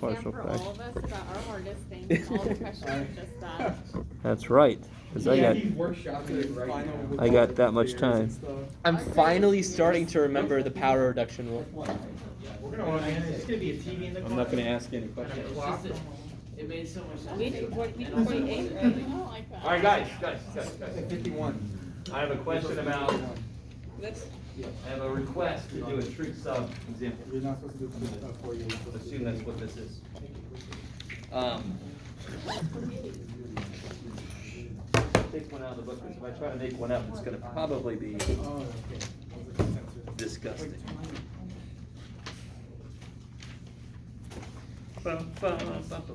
partial for fraction. all of us about our hardest things. All the questions are just that. That's right. Because I got that much time. I'm finally starting to remember the power reduction rule. It's gonna be a TV in the car. I'm not going to ask any questions. It made so much sense. We 48? I don't like that. All right, guys. 51. I have a question about. I have a request to do a trig sub example. You're not supposed to do 48. Assume that's what this is. Take one out of the book, because if I try to make one up, it's going to probably be Oh, okay. disgusting.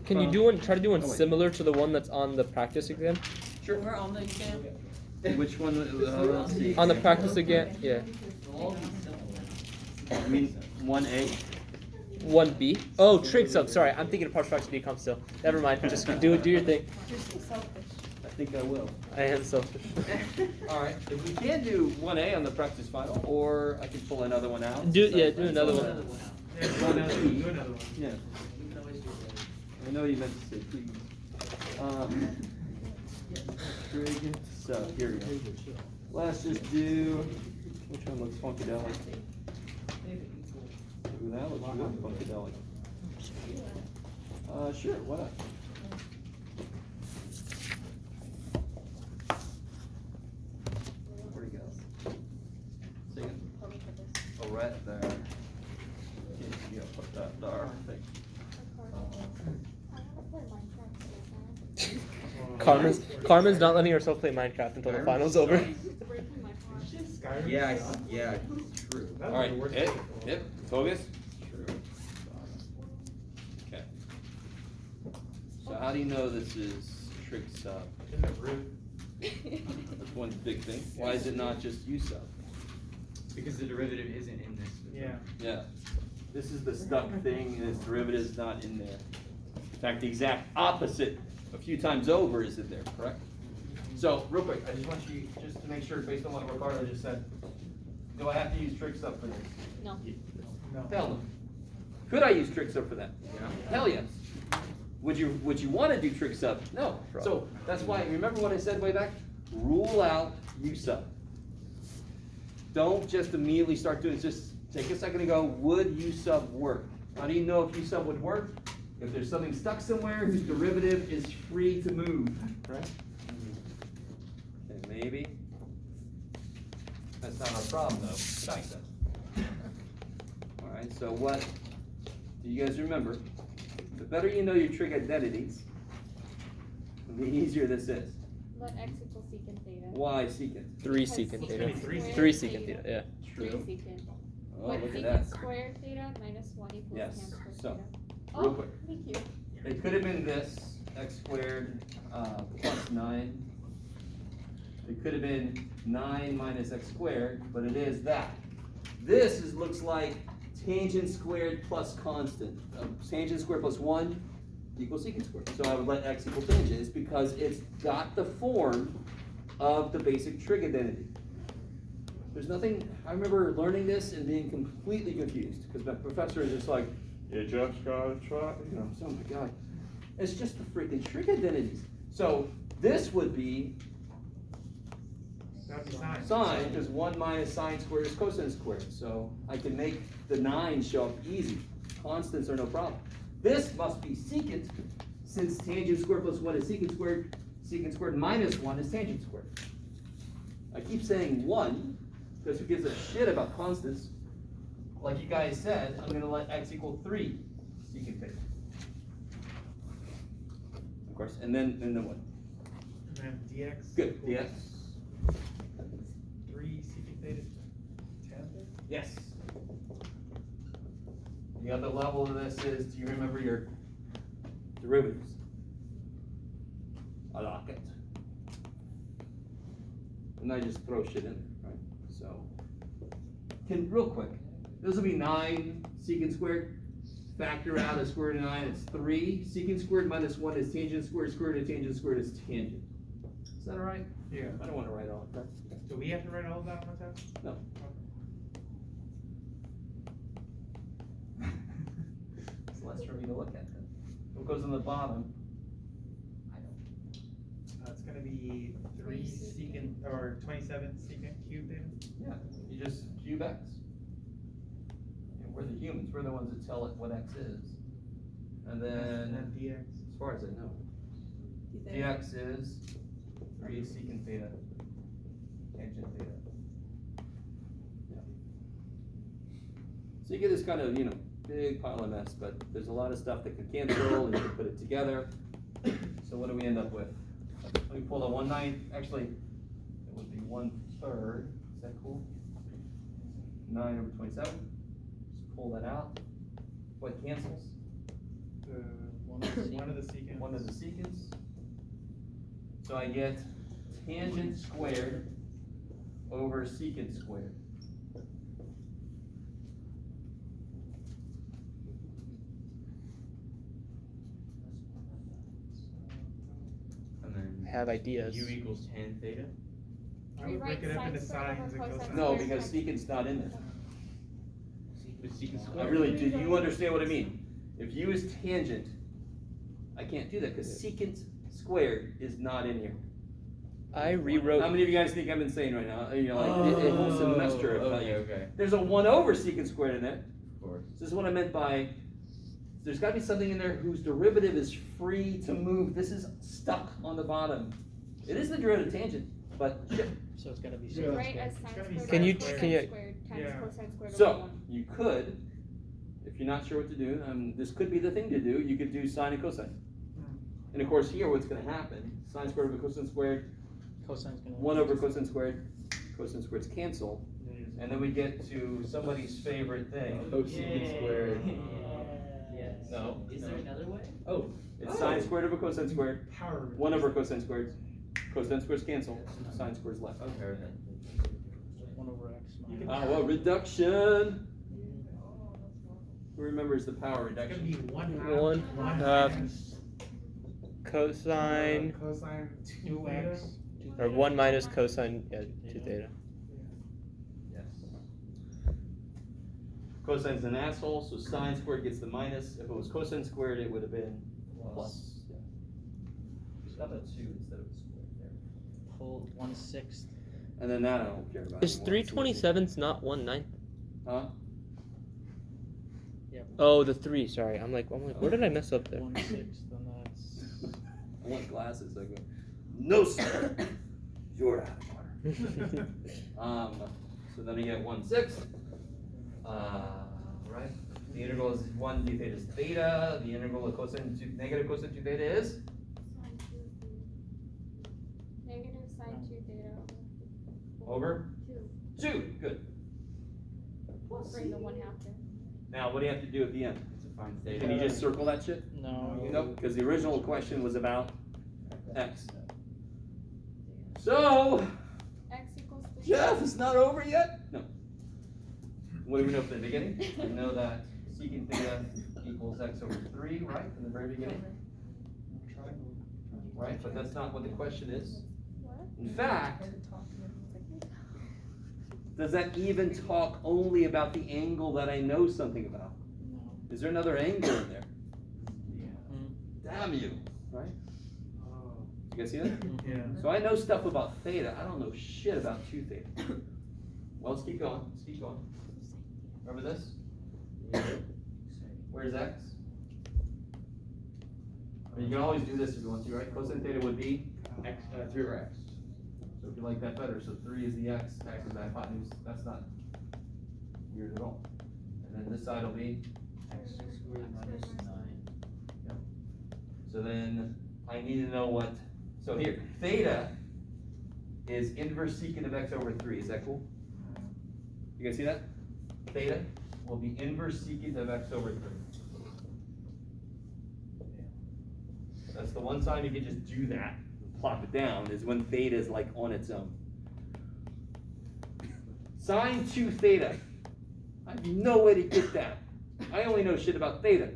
Can you do one? Try to do one similar to the one that's on the practice exam. Sure. We're on the exam. Which one? Let's see. On the practice exam, yeah. I mean, 1A. 1B. Oh, trig sub. Sorry, I'm thinking of partial fraction decomp still. Never mind. Just do your thing. You're so selfish. I think I will. I am selfish. All right. If we can do 1A on the practice final, or I can pull another one out. Do another one. Yeah, do another one. Yeah. I know you meant to say please. Trig sub. Here we go. Let's just do. Which one looks funkadelic? Ooh, that looks really funkadelic. Sure. Why not? Where'd he go? Second. Oh, right there. Yeah, put that there. I think. Carmen's not letting herself play Minecraft until the final's over. Yeah, true. All right, yep, focus. Okay. So how do you know this is trig sub? That's one big thing. Why is it not just u sub? Because the derivative isn't in this. Yeah. Yeah. This is the stuck thing, and its derivative is not in there. In fact, the exact opposite a few times over is in there, correct? So, real quick, I just want you, just to make sure, based on what Ricardo just said, do I have to use trig sub for this? No. Tell them. Could I use trig sub for that? Yeah. Hell yes. Would you want to do trig sub? No. So that's why, remember what I said way back? Rule out u sub. Don't just immediately start doing it. Just take a second and go, would u sub work? How do you know if u sub would work? If there's something stuck somewhere whose derivative is free to move, right? Okay, maybe. That's not our problem though. Thanks. All right, so what do you guys remember? The better you know your trig identities, the easier this is. Let x equals secant theta. Why secant? 3 secant theta. 3 secant theta, yeah. 3 True. secant. Oh, But look at secant that. squared theta minus 1 equals Yes, tan squared so, theta. real Oh, quick. thank you. It could have been this, x squared plus 9. It could have been 9 minus x squared, but it is that. This looks like tangent squared plus constant. Tangent squared plus 1 equals secant squared. So I would let x equal tangent. It's because it's got the form of the basic trig identity. There's nothing, I remember learning this and being completely confused because my professor is just like, you just gotta try, you know, so, oh my God. It's just the freaking trig identities. So this would be sine, because 1 minus sine squared is cosine squared. So I can make the 9 show up easy. Constants are no problem. This must be secant, since tangent squared plus 1 is secant squared minus 1 is tangent squared. I keep saying 1, because who gives a shit about constants? Like you guys said, I'm going to let x equal 3 secant theta. Of course, and then what? And then dx. Good, dx. 3 secant theta tan theta? Yes. The other level of this is, do you remember your derivatives? I like it. And I just throw shit in there, right? So, real quick, this will be 9 secant squared. Factor out a square root of 9, it's 3. Secant squared minus 1 is tangent squared. Square root of tangent squared is tangent. Is that all right? Yeah. I don't want to write all of that. Do we have to write all of that on the test? No. It's less for me to look at then. What goes on the bottom? It's gonna be 3 secant, or 27 secant cube theta. Yeah, you just cube x. And we're the humans, we're the ones that tell it what x is. And And then, then dx. as far as I know, dx is 3 secant theta, tangent theta. Yeah. So you get this kind of, big pile of mess, but there's a lot of stuff that can cancel and you can put it together. So what do we end up with? Let me pull the 1/9, actually, it would be 1/3, is that cool? 9 over 27, just pull that out. What cancels? One of the secants. One of the secants. So I get tangent squared over secant squared. And then Have ideas. U equals tan theta. I would break it up into sines and cosines. No, because secant's not in there. With secant I squared. really, do you understand what I mean? If U is tangent, I can't do that because secant squared is not in here. I How rewrote. many of you guys think I'm insane right now? The whole semester of Okay, okay. There's a 1 over secant squared in there. Of course. This is what I meant by, there's gotta be something in there whose derivative is free to move. This is stuck on the bottom. It is the derivative tangent, but shit. So it's gotta be. Yeah. Right as sine It's gotta be squared Can you- minus can you- cosine squared times Yeah. cosine squared over So, 1. you could, if you're not sure what to do, this could be the thing to do, you could do sine and cosine. And of course here, what's gonna happen, sine squared over cosine squared, Cosine's gonna. 1 over cosine squared, cosine squareds cancel, and then we get to somebody's favorite thing. Cosecant squared. Yes. No. Is there another way? Oh, it's sine squared over cosine squared, Power. 1 over cosine squared, cosine squareds cancel, sine squares left. Okay. 1 over x. You can- Oh, well, reduction. Who remembers the power It's gonna reduction? be 1/2. One 1 half minus, Cosine, cosine 2x. or 1 minus cosine, 2 theta. Yes. Cosine's an asshole, so sine squared gets the minus. If it was cosine squared, it would have been plus. Yeah. Just got a 2 instead of a square there. Pull 1/6. And then that I don't care about. Is anymore. 3/27 not 1/9? Huh? Oh, the 3, sorry. I'm like, where did I mess up there? 1/6, then that's. I want glasses. I go, no sir, you're out of water. So then I get 1/6. Right? The integral is 1 d theta is theta. The integral of cosine to negative cosine 2 theta is Sine 2 theta. Negative sine 2 theta over 2. 2. Good. Bring the 1/2 there. Now, what do you have to do at the end? To find theta. Can you just circle that shit? No. Nope, because the original question was about x. So, X equals 3. Jeff, it's not over yet? No. What do we know from the beginning? I know that secant theta equals x over 3, right, from the very beginning? Right, but that's not what the question is. What? In fact, does that even talk only about the angle that I know something about? No. Is there another angle in there? Yeah. Damn you, right? Oh. You guys see that? Yeah. So I know stuff about theta. I don't know shit about 2 theta. Well, let's keep going. Let's keep going. Remember this? Where's x? I mean, you can always do this if you want to, right? Cosine theta would be X, 3 over x. so if you like that better. So 3 is the x, x is the hypotenuse. That's not weird at all. And then this side will be. X squared minus 9. So then I need to know what. So here, theta is inverse secant of x over 3. Is that cool? You guys see that? Theta will be inverse secant of x over 3. That's the one time you can just do that, plop it down, is when theta is like on its own. Sine 2 theta. I have no way to get that. I only know shit about theta.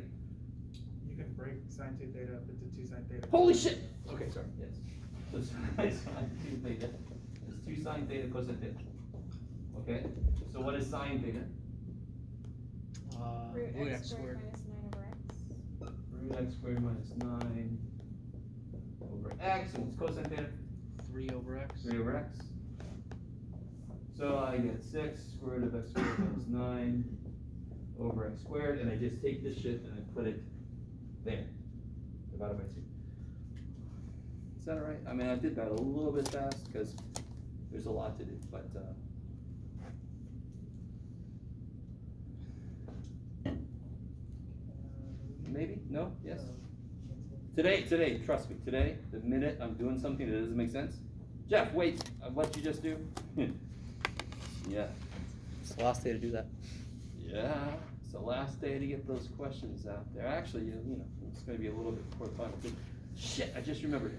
You can break sine 2 theta up into 2 sine theta. Holy shit! Okay, sorry, yes. So sine 2 theta is 2 sine theta cosine theta. Okay, so what is sine theta? Root Root x x squared squared. minus 9 over x. root x squared minus 9 over x, and what's cosine theta? 3 over x. 3 over x. So I get 6 square root of x squared minus 9 over x squared, and I just take this shit and I put it there, divided by 2. Is that all right? I mean, I did that a little bit fast because there's a lot to do, but maybe? No? Yes? Today, trust me, today, the minute I'm doing something that doesn't make sense, Jeff, wait, what you just do? Yeah. It's the last day to do that. Yeah, it's the last day to get those questions out there. Actually, you know, it's going to be a little bit before the final. Shit, I just remembered.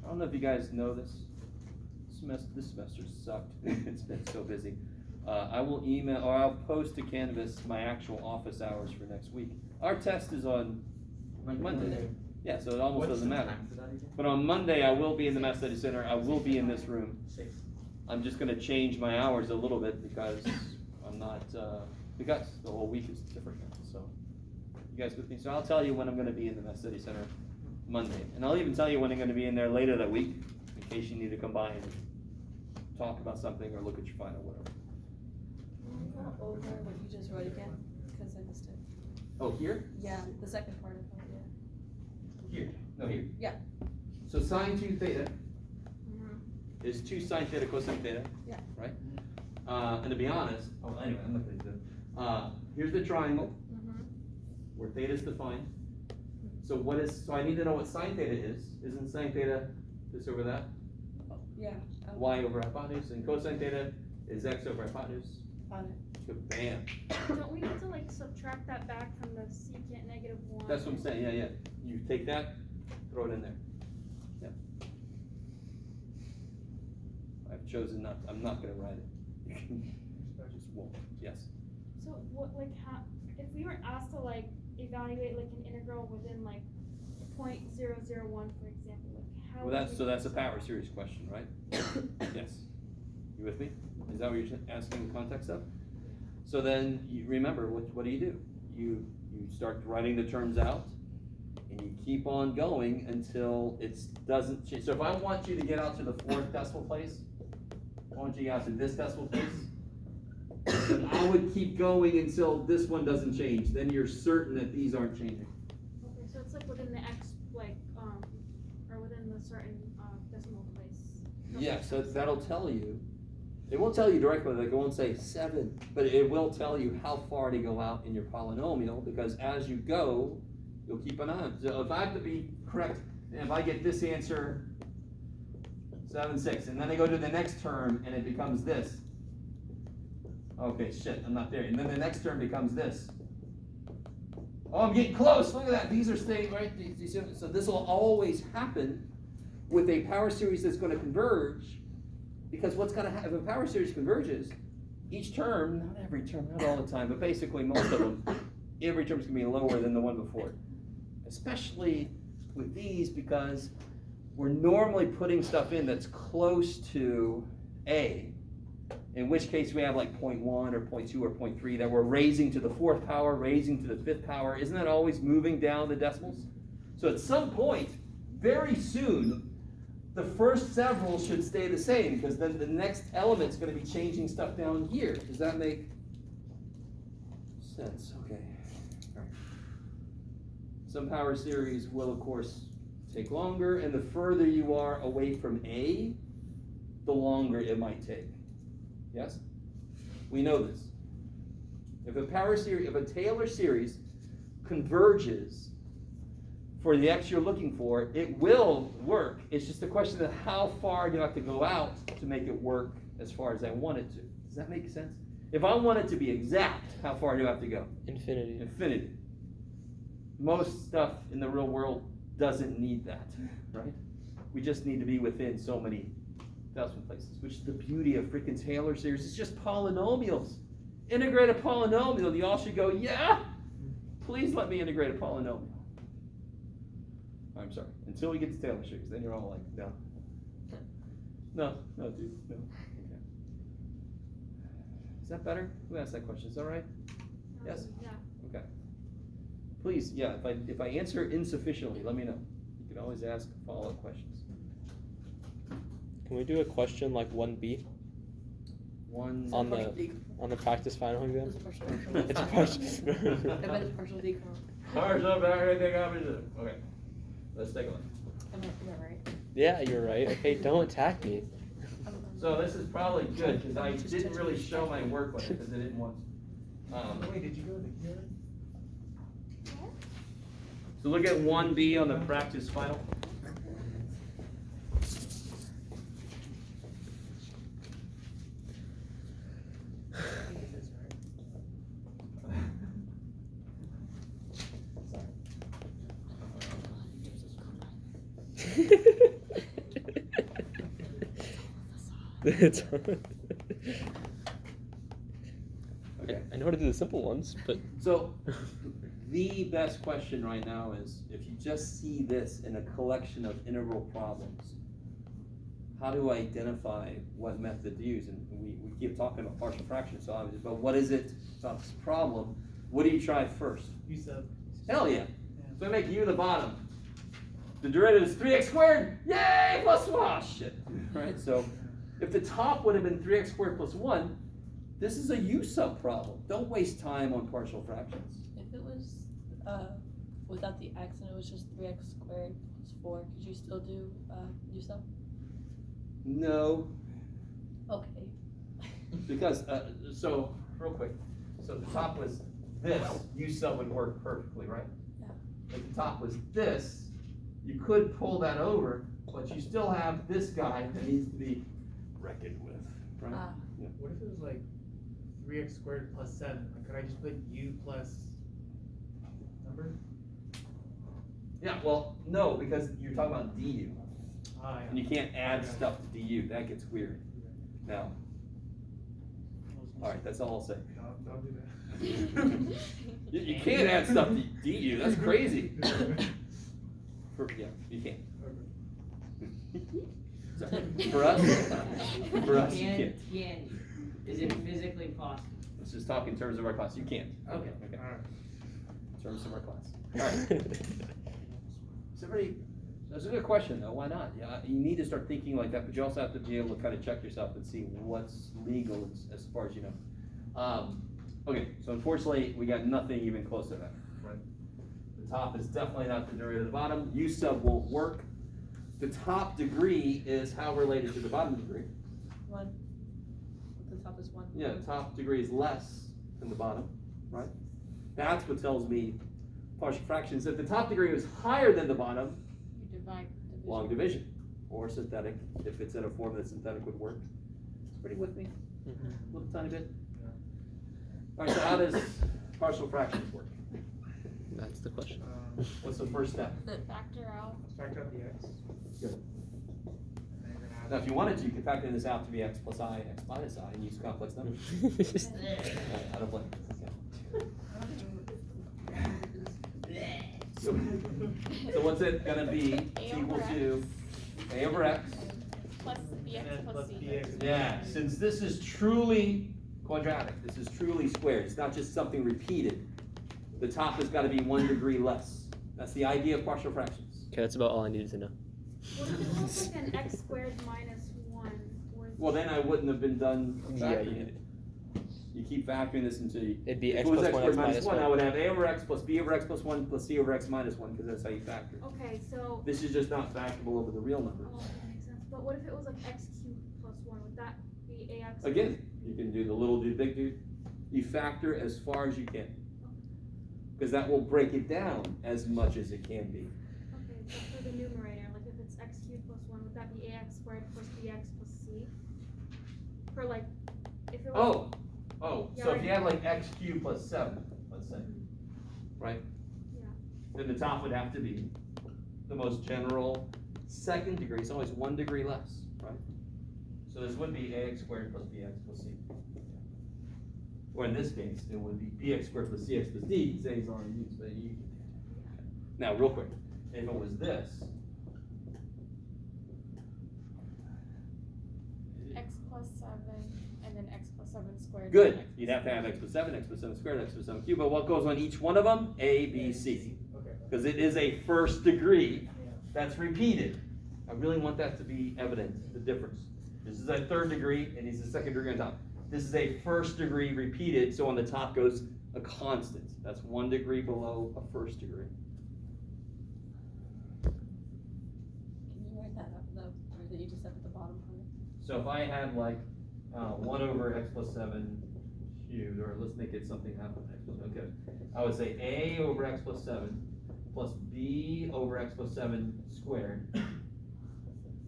I don't know if you guys know this. This semester sucked. It's been so busy. I will email, or I'll post to Canvas my actual office hours for next week. Our test is on Monday. Yeah, so it almost doesn't matter. But on Monday, I will be in the Mass Study Center. I will be in this room. I'm just going to change my hours a little bit because I'm not, because the whole week is different now. So, you guys with me? So I'll tell you when I'm going to be in the Mass Study Center Monday. And I'll even tell you when I'm going to be in there later that week in case you need to come by and talk about something or look at your final, whatever. Can you go over what you just wrote again? Because I missed it. Oh, here? Yeah, the second part of it, yeah. Here. No, here. Yeah. So sine 2 theta Mhm. is 2 sine theta cosine theta. Yeah. Right? And to be honest, anyway, I'm not going to do it. Here's the triangle Mhm. where theta is defined. So so I need to know what sine theta is. Isn't sine theta this over that? Yeah. Y over hypotenuse, and cosine theta is x over hypotenuse. On it. Good, bam. Don't we need to like subtract that back from the secant -1? That's what I'm saying, yeah. You take that, throw it in there. Yeah. I've chosen not, I'm not gonna write it. I just won't, yes. So what, like, how, if we were asked to like evaluate like an integral within like 0.001, for example, like how? Well, would we- so that's a power series question, right? Yes. You with me? Is that what you're asking the context of? So then, you remember, what do? You start writing the terms out, and you keep on going until it doesn't change. So if I want you to get out to the 4th decimal place, I want you to get out to this decimal place, then I would keep going until this one doesn't change. Then you're certain that these aren't changing. Okay, so it's like within the x, like, or within the certain decimal place. Yeah, so that'll tell you. It won't tell you directly, like it won't say 7, but it will tell you how far to go out in your polynomial, because as you go, you'll keep an eye on it. So if I have to be correct, if I get this answer, 7, 6, and then I go to the next term and it becomes this. Okay, shit, I'm not there. And then the next term becomes this. Oh, I'm getting close, look at that, these are staying right. So this will always happen with a power series that's going to converge. Because what's going to happen, if a power series converges, each term, not every term, not all the time, but basically most of them, every term is going to be lower than the one before it. Especially with these, because we're normally putting stuff in that's close to A, in which case we have like 0.1 or 0.2 or 0.3 that we're raising to the 4th power, raising to the 5th power. Isn't that always moving down the decimals? So at some point, very soon, the first several should stay the same, because then the next element's going to be changing stuff down here. Does that make sense? Okay. All right. Some power series will, of course, take longer, and the further you are away from A, the longer it might take. Yes? We know this. If a power series, if a Taylor series converges for the x you're looking for, it will work. It's just a question of how far do you have to go out to make it work as far as I want it to. Does that make sense? If I want it to be exact, how far do I have to go? Infinity. Infinity. Most stuff in the real world doesn't need that, right? We just need to be within so many decimal places, which is the beauty of freaking Taylor series. It's just polynomials. Integrate a polynomial. You all should go, yeah, please let me integrate a polynomial. I'm sorry. Until we get to Taylor series, then you're all like, no. No, dude, no. Okay. Is that better? Who asked that question? Is that right? Yes? Yeah. Okay. please, yeah, if I answer insufficiently, let me know. You can always ask follow-up questions. Can we do a question like 1B One. on the practice final exam? It's partial. It's a partial. I bet it's partial decom. Partial back, okay. Let's take a look. Am I right? Yeah, you're right. Okay, don't attack me. So this is probably good, because I didn't really show my work with it, because I didn't want to. Wait, did you go to the hearing? So look at 1B on the practice final. It's Okay. I know how to do the simple ones, but So the best question right now is, if you just see this in a collection of integral problems, how do I identify what method to use? And we keep talking about partial fractions, so obviously, but what is it about this problem? What do you try first? You said. Hell yeah. So I make u the bottom. The derivative is 3x squared. Yay, plus 1. Shit. Right? So if the top would have been 3x squared plus 1, this is a u sub problem. Don't waste time on partial fractions. If it was without the x and it was just 3x squared plus 4, could you still do u sub? No, Okay. because, so, real quick. So the top was this, u sub would work perfectly, right? Yeah. If the top was this, you could pull that over, but you still have this guy that needs to be reckoned with, right? Ah. What if it was like 3x squared plus 7? Like, could I just put u plus number? Yeah, well, no, because you're talking about du, Ah, and you can't add stuff to du, that gets weird. Now, alright, that's all I'll say. Don't do that. You can't add stuff to du, that's crazy. Yeah, you can't. So, for us, you can't. Can you? Is it physically possible? Let's just talk in terms of our class, you can't. Okay. Okay, Alright. in terms of our class. Alright. Somebody, that's a good question though, why not? Yeah, you need to start thinking like that, but you also have to be able to kind of check yourself and see what's legal as far as you know. Okay, so unfortunately, we got nothing even close to that, right? The top is definitely not the derivative of the bottom. U sub won't work. The top degree is how related to the bottom degree. 1. The top is 1. Yeah, the top degree is less than the bottom, right? That's what tells me partial fractions. If the top degree was higher than the bottom, You divide division. long division, or synthetic, if it's in a form that synthetic would work. It's pretty with me, a little tiny bit. All right, so how does partial fractions work? That's the question. What's the first step? Factor out. Factor out the x. Good. And then you're gonna add. Now, if you wanted to, you could factor this out to be x plus I, x minus I, and use complex numbers. I don't blame you. So what's it gonna be? It's A equal over to a over x. Plus And bx then plus plus c. bx. Yeah, since this is truly quadratic, this is truly squared, it's not just something repeated, the top has gotta be 1 degree less. That's the idea of partial fractions. Okay, that's about all I needed to know. What if it was like an x squared minus 1? Or Well, then I wouldn't have been done Yeah, factoring you- it. You keep factoring this until you. It'd be If x it was plus x 1, squared x minus minus 1, 1. I would have a over x plus b over x plus 1 plus c over x minus 1, because that's how you factor. Okay, so. This is just not factorable over the real numbers. Oh, that makes sense. But what if it was like x cubed plus 1? Would that be ax? Again, you can do the little dude, big dude. You factor as far as you can. Because that will break it down as much as it can be. Okay, so for the numerator, like if it's x cubed plus 1, would that be ax squared plus bx plus c? For like, if it was. Oh, Yeah, so right. if you had like x cubed plus 7, let's say, right? Yeah. Then the top would have to be the most general second degree, it's always 1 degree less, right? So this would be ax squared plus bx plus c. Or in this case, it would be bx squared plus cx plus d, because a is already used, but you. Now, real quick, if it was this, X plus 7 and then x plus plus 7 squared. Good. You'd have to have x plus 7 squared, x plus 7 cubed. But what goes on each one of them? A, B, C. Okay. Because it is a first degree Yeah. that's repeated. I really want that to be evident, the difference. This is a third degree, and he's a second degree on top. This is a first degree repeated, so on the top goes a constant. That's 1 degree below a first degree. Can you write that up though, or that you just said at the bottom part? So if I had like 1 over x plus 7 cubed, or let's make it something happen. Okay, I would say a over x plus 7 plus b over x plus 7 squared.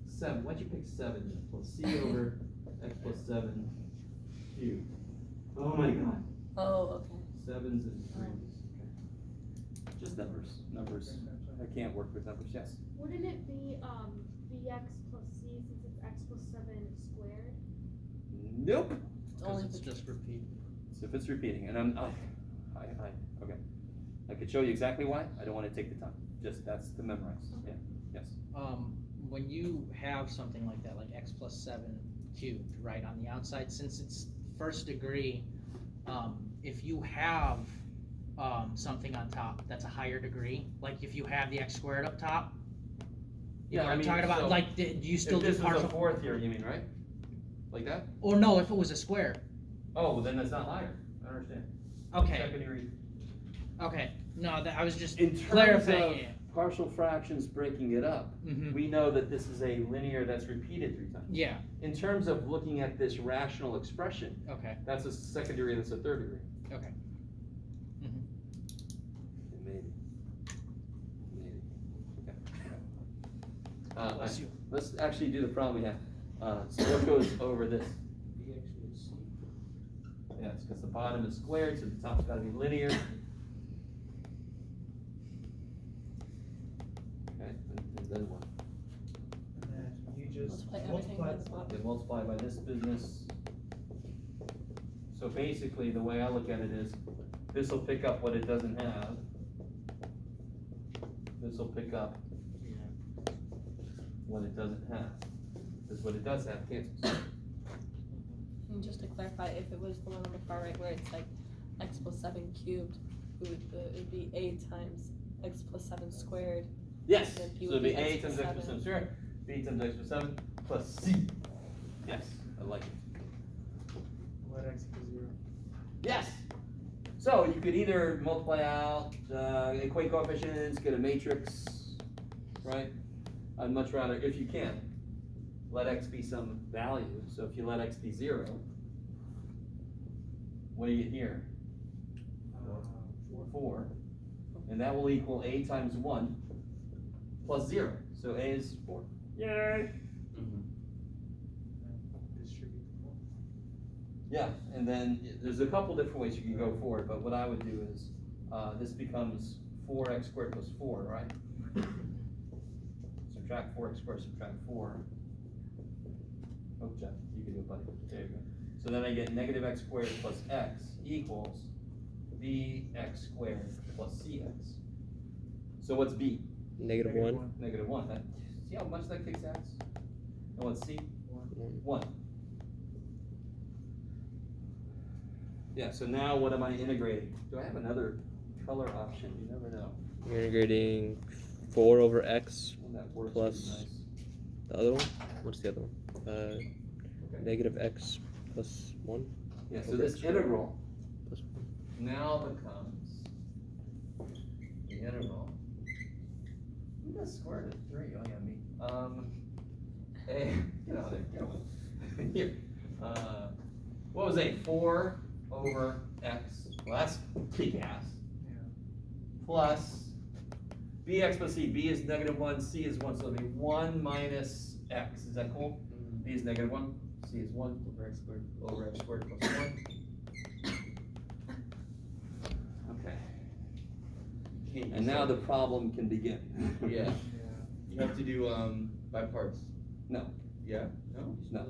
7. Why'd you pick 7? Plus c over x plus 7 cubed. Oh my god. Oh, okay. 7s and 3s. Okay. Just numbers. Numbers. I can't work with numbers. Yes. Wouldn't it be bx plus c since it's x plus 7 squared? Nope. Only Because it's just repeat. So if it's repeating, and okay. I could show you exactly why. I don't want to take the time. Just that's to memorize. Yeah. Yes. When you have something like that, like x plus 7 cubed, right, on the outside, since it's first degree, if you have something on top that's a higher degree, like if you have the x squared up top, you know what I'm talking about? so Like, do you still if do this was a partial? fourth here, you mean, right? Like that? Or no, if it was a square. Oh, well, then that's not higher. I understand. Okay, Second degree. okay. No, I was just In terms clarifying of it. partial fractions breaking it up, Mhm. we know that this is a linear that's repeated 3 times. Yeah, In terms of looking at this rational expression, okay, that's a second degree, that's a third degree. okay. Maybe. Maybe. Okay. Bless you. Let's actually do the problem we have. So what goes over this? Yes, because the bottom is squared, so the top's got to be linear. Okay, and then what? And then you just Multiply everything by the the bottom. They multiply by this business. So basically, the way I look at it is, this will pick up what it doesn't have. This will pick up what it doesn't have. Because what it does have cancels. And just to clarify, if it was the one on the far right where it's like x plus 7 cubed, it would be a times x plus 7 squared. Yes, And then so B it'll would be be a x times plus x plus 7 7. squared, b times x plus 7 plus c. Yes, I like it. let x equal 0. Yes. So you could either multiply out, equate coefficients, get a matrix, right? I'd much rather, if you can, let x be some value. So if you let x be 0, what do you get here? 4. And that will equal a times 1 plus 0. So a is 4. Yay! Distribute the 4. Yeah, and then there's a couple different ways you can go forward, but what I would do is, this becomes 4x squared plus 4, right? Subtract 4x squared, subtract 4. Oh, Jeff, you can do it, buddy. There you go. So then I get negative x squared plus x equals bx squared plus cx. So what's b? Negative 1. Negative 1. That, see how much that kicks x? And what's c? 1. Yeah, so now what am I integrating? Do I have another color option? You never know. You're integrating 4 over x Well, that works plus pretty nice. the other one. What's the other one? Negative x plus 1 Yeah, so over this x squared. integral plus 1. now becomes the integral. Who does square root of 3? Oh yeah, me. Get out of there. Get away. Here. What was a 4 over x? Well, that's kick ass. Yeah. Plus bx plus c. B is negative 1, c is 1, so it'll be 1 minus x. Is that cool? B is negative 1, c is 1 over x squared plus 1. Okay. And now the problem can begin. Yeah. Yeah. You have to do by parts. No. Yeah? No? No.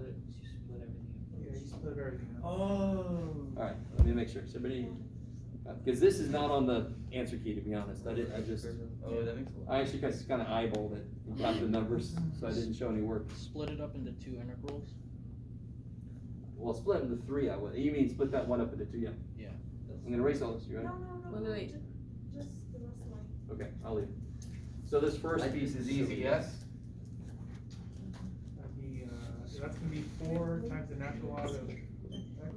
Yeah, you split everything up. Oh. Alright, let me make sure. Somebody, because this is not on the answer key, to be honest. I just, Oh, that makes a lot. I actually just kind of eyeballed it and got the numbers, so I didn't show any work. Split it up into 2 integrals. Well, split into 3, I would. You mean split that 1 up into 2, yeah. Yeah. I'm gonna erase all this, you ready? No, Wait. just the rest of mine. Okay, I'll leave. So this first piece is easy, yes? That'd be, that's gonna be 4 times the natural log of X.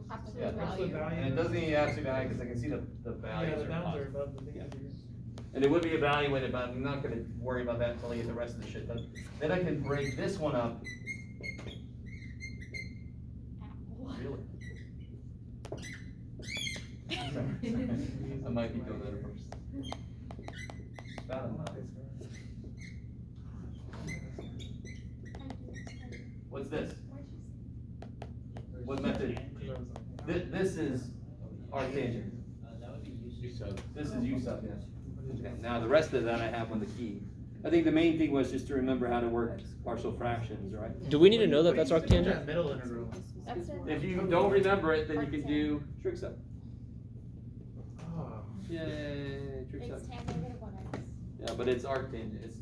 Absolute Yeah, value. And it doesn't need absolute value, because I can see the Yeah, values the are bounds are positive. above the Yeah. thing. And it would be evaluated, but I'm not gonna worry about that until I get the rest of the shit done. Then I can break this one up. Really? I might be doing that at first. Bad enough. What's this? What method? This is arctangent. That would be U useful. sub. This is U sub, yes. Okay, now the rest of that I have on the key. I think the main thing was just to remember how to work partial fractions, right? Do we need to know that that's arctangent? That middle integral. That's it. If you don't remember it, then you can do trig sub. Oh. Yay, trig sub. It's tan negative 1x. Yeah, but it's arctangent. It's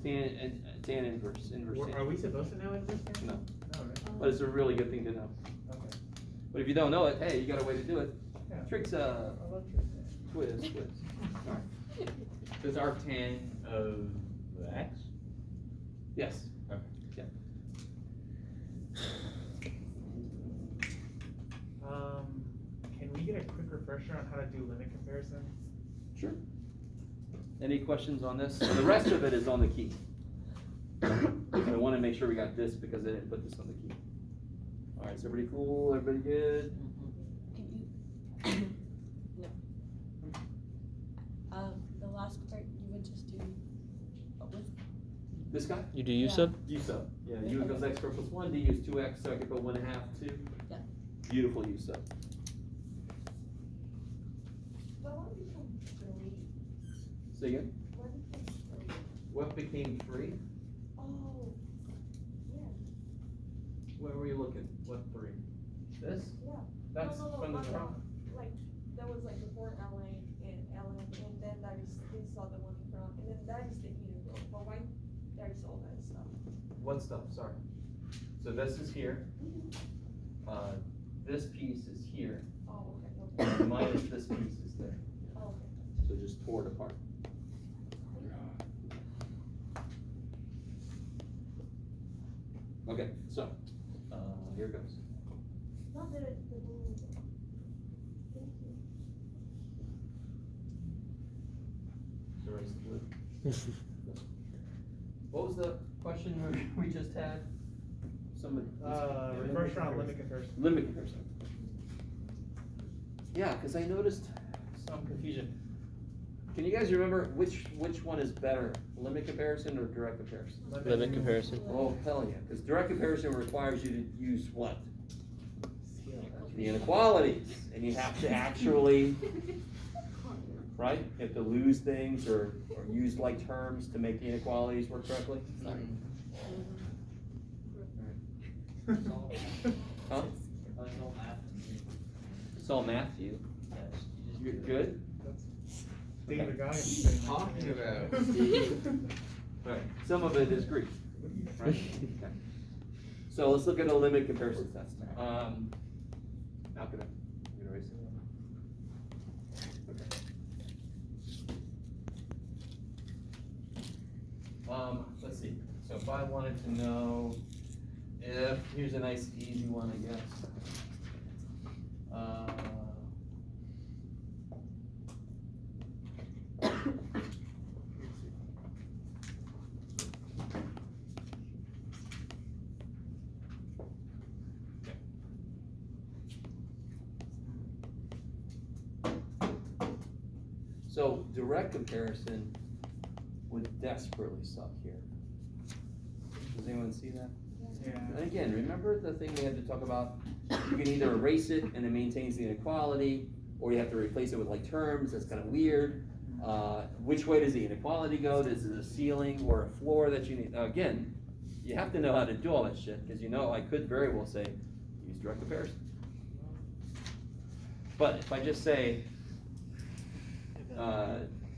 tan inverse Are tan. we supposed to know inverse tan? No, No, right? but it's a really good thing to know. Okay. But if you don't know it, hey, you got a way to do it. Yeah. Trig sub, I love trig tan. quiz. So it's arctan of X? Yes. Okay. Yeah. Can we get a quick refresher on how to do limit comparison? Sure. Any questions on this? The rest of it is on the key. I want to make sure we got this because I didn't put this on the key. All right, is everybody cool? Everybody good? No. The last part, you would just do, what was, This guy? You do U Yeah. sub? U sub. Yeah, U equals x squared plus 1, d is 2x, so I could put 1/2, 2. Yeah. Beautiful U sub. But what become 3? Say again? What became 3? What became 3? Oh, yeah. Where were you looking? What 3? This? Yeah. That's No, from the no, front. like, that was like before LA and LN, and then that is, they saw the one from, and then that is the integral, but why, there's all that stuff. What stuff? Sorry. So this is here. This piece is here. Oh, okay, okay. Minus this piece is there. Oh, okay. So just tore it apart. Okay, so, here goes. Not that the blue. Thank you. So erase the blue. What was the question we just had? Somebody. Refresher on limit comparison. Limit comparison. Yeah, because I noticed some confusion. Can you guys remember which one is better, limit comparison or direct comparison? Limit comparison. Oh, hell yeah, because direct comparison requires you to use what? The inequalities, and you have to actually, right? You have to lose things or use like terms to make the inequalities work correctly. Huh? It's all math. It's all math to you? Yes, you just You're do it. good? David Guy. Talking about. Right, some of it is Greek, right? Okay. So let's look at a limit comparison test. How can I erase it? Okay. Let's see, so if I wanted to know if, here's a nice easy one, I guess. So direct comparison would desperately suck here. Does anyone see that? Yeah. And again, remember the thing we had to talk about? You can either erase it and it maintains the inequality, or you have to replace it with like terms. That's kind of weird. Which way does the inequality go? Is it a ceiling or a floor that you need? Again, you have to know how to do all that shit, because you know I could very well say use direct comparison. But if I just say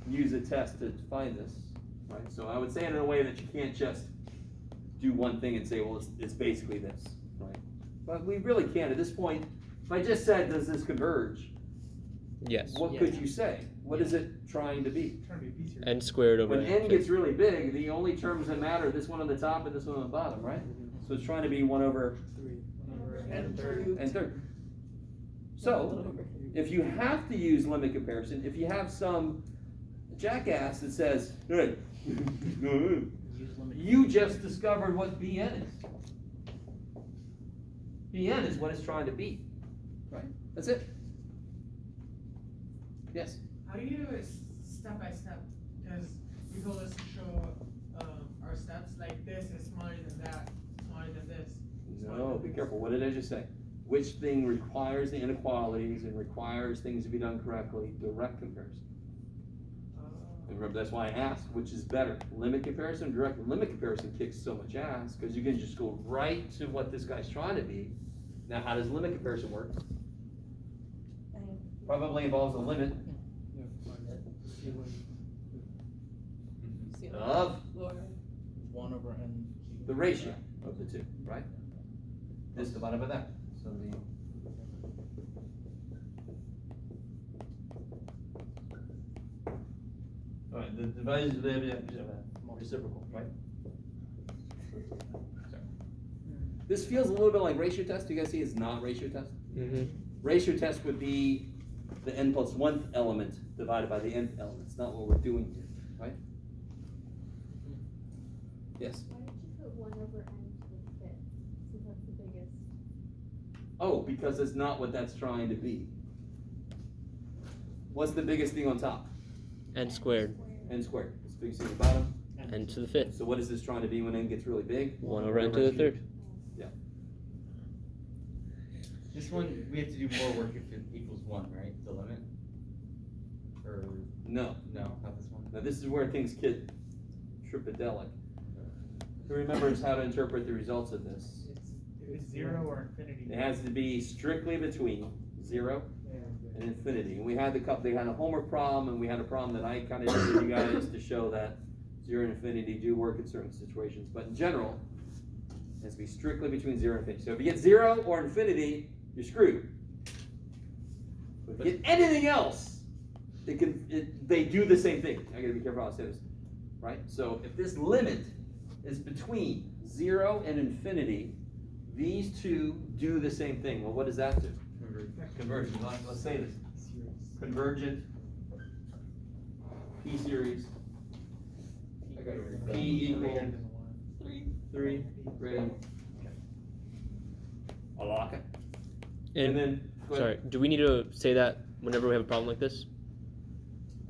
use a test to find this, right? So I would say it in a way that you can't just do one thing and say, well, it's basically this, right? But we really can't. At this point, If I just said, does this converge? Yes. What could you say? What is it trying to be? Trying to be a piece here. N squared over When n gets really big, the only terms that matter are this one on the top and this one on the bottom, right? So it's trying to be 1 over And third. n third. So, if you have to use limit comparison, if you have some jackass that says, hey, you just discovered what Bn is. Bn is what it's trying to be, right? That's it. Yes? How do you do it step by step? Because you told us to show our steps, like this is smaller than that, smaller than this. No, be careful. What did I just say? Which thing requires the inequalities and requires things to be done correctly? Direct comparison. And remember, that's why I asked, which is better, limit comparison or direct? Limit comparison kicks so much ass because you can just go right to what this guy's trying to be. Now, how does limit comparison work? Probably involves a limit of 1 over n cubed. the ratio of the two, right? This divided by that. So the all right, the division reciprocal, right? This feels a little bit like ratio test. Do you guys see it's not ratio test? Mm-hmm. Ratio test would be the n plus 1th element divided by the nth element. It's not what we're doing here, right? Yes? Why did you put 1 over n to the 5th, since that's the biggest? Oh, because it's not what that's trying to be. What's the biggest thing on top? N squared. N squared. It's the biggest thing at the bottom. N to the 5th. So what is this trying to be when n gets really big? 1 over n to the 3rd. This one, we have to do more work if it equals 1, right? The limit? Or, No. no, not this one? Now this is where things get tripedelic. Who remembers how to interpret the results of this? It's 0 or infinity. It has to be strictly between 0 and infinity. And we had they had a homework problem, and we had a problem that I kind of did with you guys to show that 0 and infinity do work in certain situations. But in general, it has to be strictly between 0 and infinity. So if you get 0 or infinity, you're screwed. But if you get anything else, they do the same thing. I gotta be careful how I say this, right? So if this limit is between 0 and infinity, these two do the same thing. Well, what does that do? Convergent. Let's say this. Convergent P series. P equals 3 greater than a lock it. And then go ahead. Sorry, do we need to say that whenever we have a problem like this?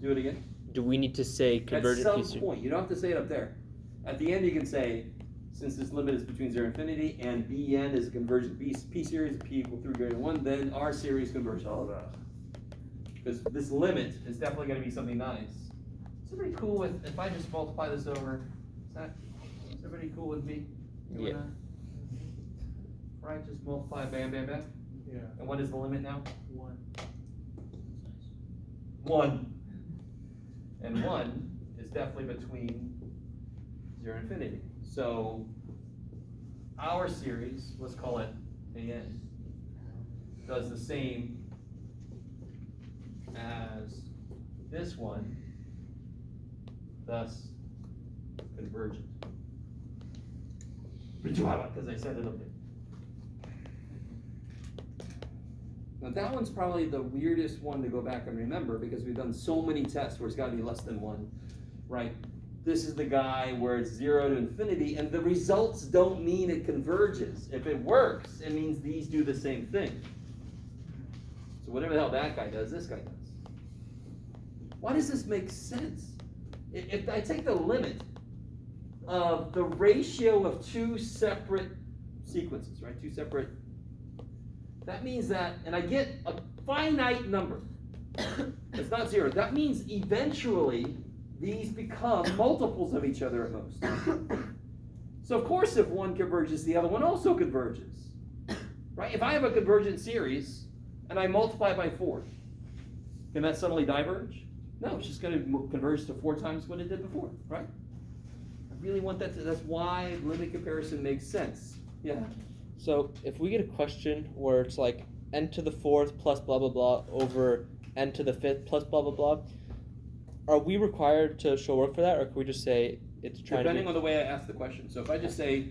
Do it again. Do we need to say At convergent some piece? point, you don't have to say it up there. At the end, you can say, since this limit is between 0 and infinity, and Bn is a convergent P series, P equal 3 greater than 1, then our series converges all of that. Because this limit is definitely going to be something nice. Is everybody cool with, if I just multiply this over, is everybody cool with me doing Yeah. that? Right, just multiply, bam, bam, bam. Yeah. And what is the limit now? 1. 1. And 1 is definitely between 0 and infinity. So our series, let's call it AN, does the same as this one, thus convergent. Because I said it up there. Now that one's probably the weirdest one to go back and remember because we've done so many tests where it's got to be less than 1, right? This is the guy where it's 0 to infinity, and the results don't mean it converges. If it works, it means these do the same thing. So whatever the hell that guy does, this guy does. Why does this make sense? If I take the limit of the ratio of two separate sequences, right? Two separate, that means that, and I get a finite number. It's not 0. That means eventually these become multiples of each other at most. So of course if one converges, the other one also converges. Right? If I have a convergent series and I multiply by 4, can that suddenly diverge? No, it's just going to converge to 4 times what it did before, right? I really want that to, that's why limit comparison makes sense. Yeah. So if we get a question where it's like n to the fourth plus blah blah blah over n to the fifth plus blah blah blah, are we required to show work for that, or can we just say it's trying Depending to on the way I ask the question. So if I just say,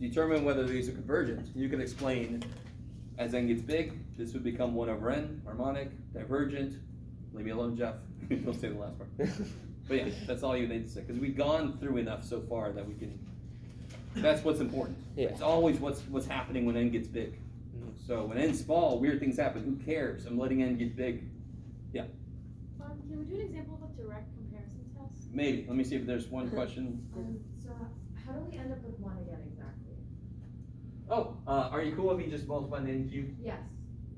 determine whether these are convergent, you can explain as n gets big, this would become 1 over n, harmonic, divergent. Leave me alone, Jeff. Don't say the last part. But yeah, that's all you need to say. Because we've gone through enough so far that we can, that's what's important. Yeah. It's always what's happening when n gets big. So when n's small, weird things happen. Who cares? I'm letting n get big. Can we do an example of a direct comparison test? Maybe. Let me see if there's one question. So how do we end up with 1 again exactly? Oh, are you cool if you just multiply the n cubed? Yes,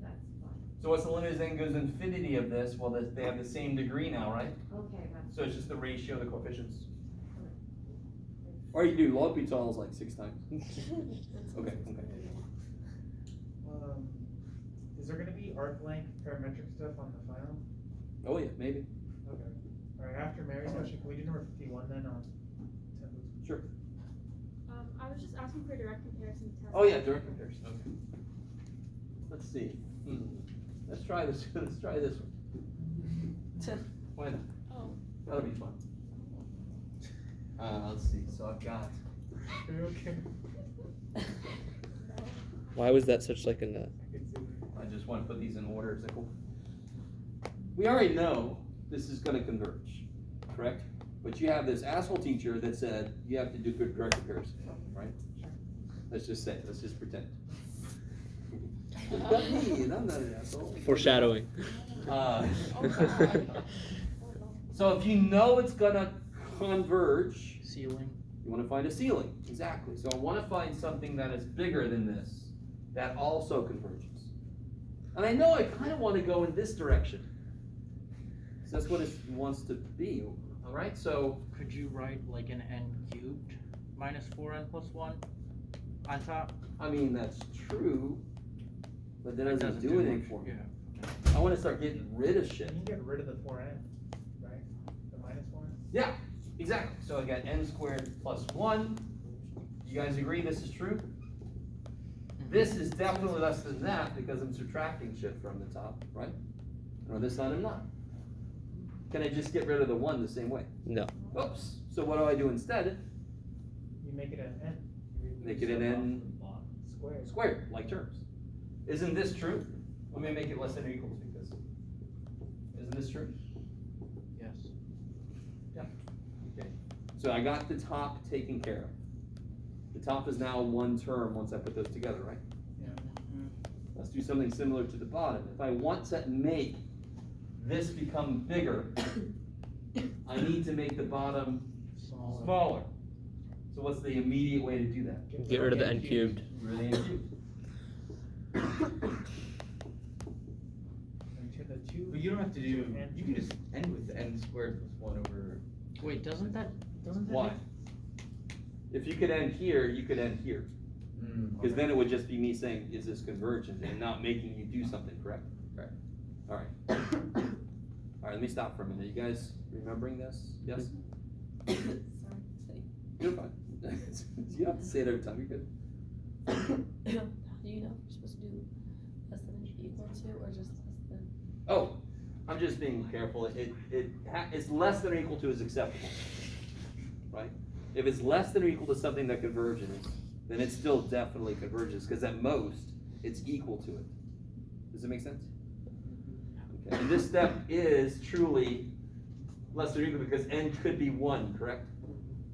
that's fine. So what's the limit as n goes to infinity of this? Well, they have the same degree now, right? Okay, that's. So it's just the ratio of the coefficients. Or you do L'Hopital is like 6 times. Okay. Is there gonna be arc length parametric stuff on the final? Oh yeah, maybe. Okay. Alright, after Mary's question, can we do number 51 then on templates? Sure. I was just asking for a direct comparison test. Oh yeah, direct comparison. Okay. Let's see. Let's try this. Let's try this one. Why not? Oh. That'll be fun. Let's see. So I've got. Okay. Why was that such like a I just want to put these in order. Is that cool? We already know this is going to converge, correct? But you have this asshole teacher that said you have to do good direct comparison, right? Let's just say, let's just pretend. Not me, I'm not an asshole. foreshadowing? So if you know it's gonna converge, Ceiling. you want to find a ceiling. Exactly. So I want to find something that is bigger than this, that also converges. And I know I kind of want to go in this direction. So that's what it wants to be. All right. So Could you write like an n cubed minus 4n plus 1 on top? I mean that's true, but that doesn't do anything for me. Yeah. I want to start getting rid of shit. You can get rid of the 4n, right? The minus 1? Yeah, exactly. So I got n squared plus 1. You guys agree this is true? This is definitely less than that because I'm subtracting shit from the top, right? And on this side I'm not. Can I just get rid of the 1 the same way? No. Oops. So what do I do instead? You make it an n. Make it an n Squared. squared, like terms. Isn't this true? Let me make it less than or equal to this. Isn't this true? Yes. Okay. So I got the top taken care of. The top is now one term once I put those together, right? Yeah. Let's do something similar to the bottom. If I want to make this become bigger, I need to make the bottom smaller. So what's the immediate way to do that? Get rid of the n cubed. Really n cubed. And to the 2. But you don't have to do, N. you can just end with the n squared plus 1 over. Wait, doesn't that Why? If you could end here, you could end here. Because then it would just be me saying, is this convergent, and not making you do something, correct? Right. All right. All right, let me stop for a minute. You guys remembering this? Yes? Sorry. You're fine. You don't have to say it every time. You're good. Do you know if you're supposed to do less than or equal to, or just less than? Oh, I'm just being careful. It's less than or equal to is acceptable, right? If it's less than or equal to something that converges, then it still definitely converges, because at most, it's equal to it. Does it make sense? Okay. And this step is truly less than or equal because n could be 1, correct?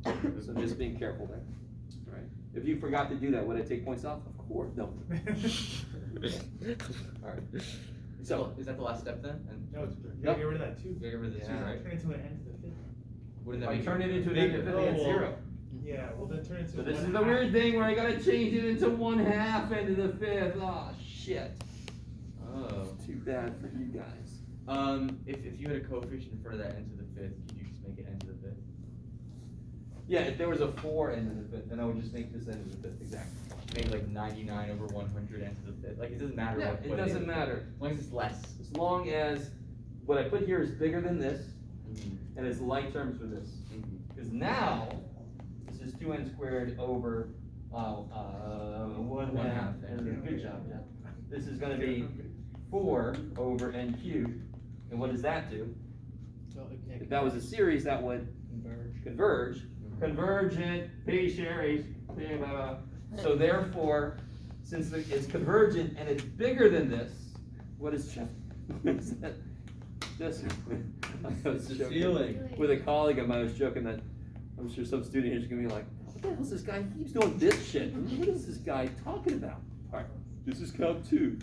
So just being careful there. All right. If you forgot to do that, would I take points off? Of course, no. All right. So is that the last step then? And No, it's good. You gotta get rid of that 2. you gotta get rid of the 2, right? Turn it into an n to the 5th. Wouldn't If that I be turn it into an big? negative 50, that's 0. Yeah, well then turn it into So this is 1/2. the weird thing where I gotta change it into 1/2 and to the 5th. Oh shit. Oh. Too bad for you guys. If you had a coefficient in front of that n to the 5th, could you just make it n to the 5th? Yeah, if there was a 4 n to the 5th, then I would just make this n to the 5th, exactly. Make like 99 over 100 n to the 5th. Like it doesn't matter Yeah, what it is. doesn't matter. As long as it's less. As long as what I put here is bigger than this, and it's like terms for this. Because now, this is 2n squared over 1/2. Thank you. Good job, Jeff. This is gonna be 4 over n cubed. And what does that do? So, okay, If that was a series, that would converge. Convergent, P series, blah, blah, blah. So therefore, since it's convergent and it's bigger than this, what is this? I was The joking ceiling. with a colleague of mine. I was joking that I'm sure some student here is gonna be like, "What the hell is this guy? He keeps doing this shit. What is this guy talking about?" All right, this is count 2.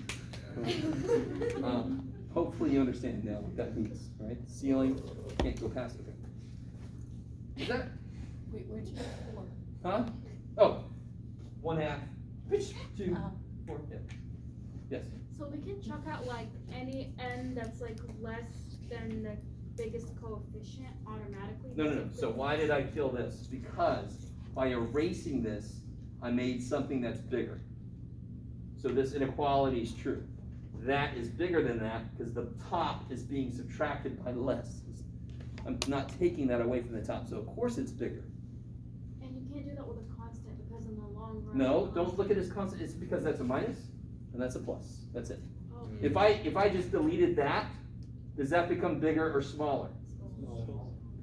Hopefully you understand now what that means, right? Ceiling can't go past it. Okay. Is that? Wait, where'd you get 4? Huh? Oh, 1/2. 2, Oh. 4. Yeah. Yes. So we can chuck out like any n that's like less than the biggest coefficient automatically. No. So why did I kill this? Because by erasing this, I made something that's bigger. So this inequality is true. That is bigger than that because the top is being subtracted by less. I'm not taking that away from the top, so of course it's bigger. And you can't do that with a constant because in the long run. No, don't look at it as constant. It's because that's a minus and that's a plus. That's it. Oh, If I just deleted that, does that become bigger or smaller?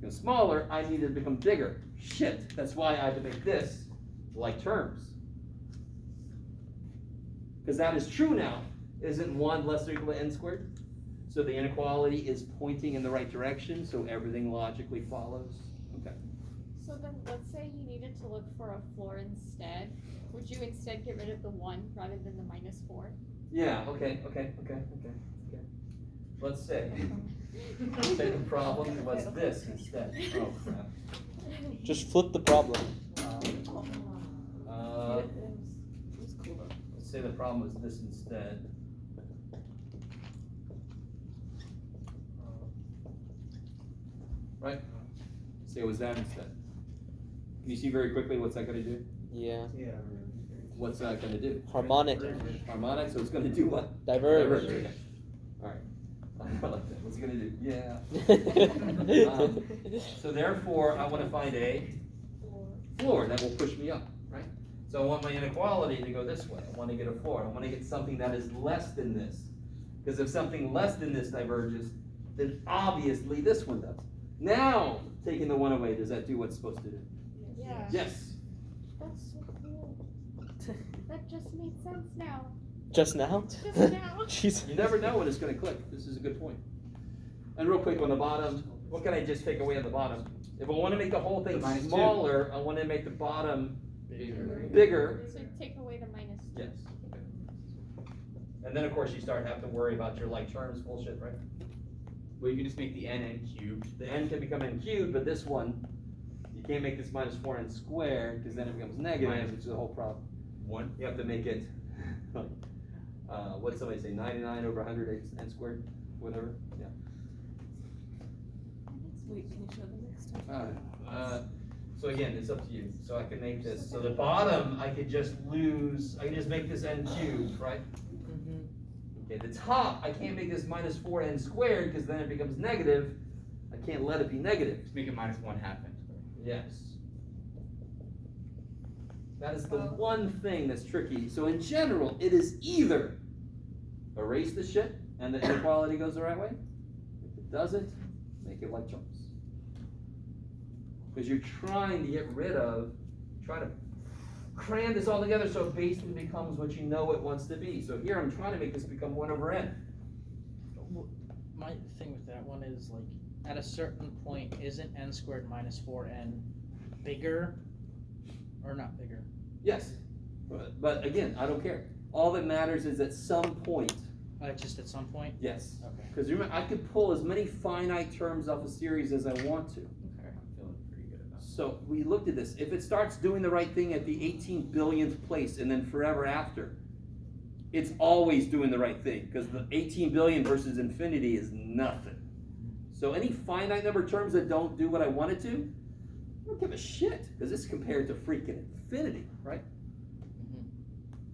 Because smaller, I need it to become bigger. Shit, that's why I had to make this like terms. Because that is true now. Isn't 1 less or equal to n squared? So the inequality is pointing in the right direction, so everything logically follows. Okay. So then, let's say you needed to look for a floor instead. Would you instead get rid of the 1 rather than the -4? Yeah, okay. Let's say the problem was this instead. Oh crap. Just flip the problem. Let's say the problem was this instead. Right? Say it was that instead. Can you see very quickly what's that gonna do? Yeah. What's that gonna do? Harmonic. Harmonic, so it's gonna do what? Diverge. Okay. Alright. I like that. What's it gonna do? Yeah. So therefore, I wanna find a floor that will push me up, right? So I want my inequality to go this way. I wanna get a floor. I wanna get something that is less than this. Because if something less than this diverges, then obviously this one does. Now, taking the 1 away, does that do what it's supposed to do? Yeah. Yes. That's so cool. That just made sense now. Just now? Just now. Jeez. You never know when it's gonna click. This is a good point. And real quick on the bottom, what can I just take away on the bottom? If I wanna make the whole thing The -2. smaller, I wanna make the bottom bigger. So take away the -2. Yes. Okay. And then of course you start having to worry about your like terms bullshit, right? Well, you can just make the n cubed. The n can become n cubed, but this one, you can't make this -4n squared, because then it becomes negative, which is the whole problem. 1. You have to make it, what'd somebody say, 99 over 100 n squared, whatever, yeah. Wait, can you show the next time? So again, it's up to you, so I can make this, so the bottom, I could just make this n cubed, right? Okay, the top, I can't make this -4n squared, because then it becomes negative, I can't let it be negative. Just make it -1/2 n squared. Yes. That is the one thing that's tricky. So in general, it is either erase the shit and the inequality goes the right way. If it doesn't, make it like terms. Because you're trying to get rid of, try to cram this all together so it basically becomes what you know it wants to be. So here I'm trying to make this become 1 over n. My thing with that one is like, at a certain point, isn't n squared minus 4n bigger or not bigger? Yes, but again, I don't care. All that matters is at some point. Just at some point? Yes. Okay. Because remember, I could pull as many finite terms off a series as I want to. Okay. I'm feeling pretty good about it. So we looked at this. If it starts doing the right thing at the 18 billionth place and then forever after, it's always doing the right thing because the 18 billion versus infinity is nothing. So any finite number of terms that don't do what I want it to, I don't give a shit because it's compared to freaking infinity, right?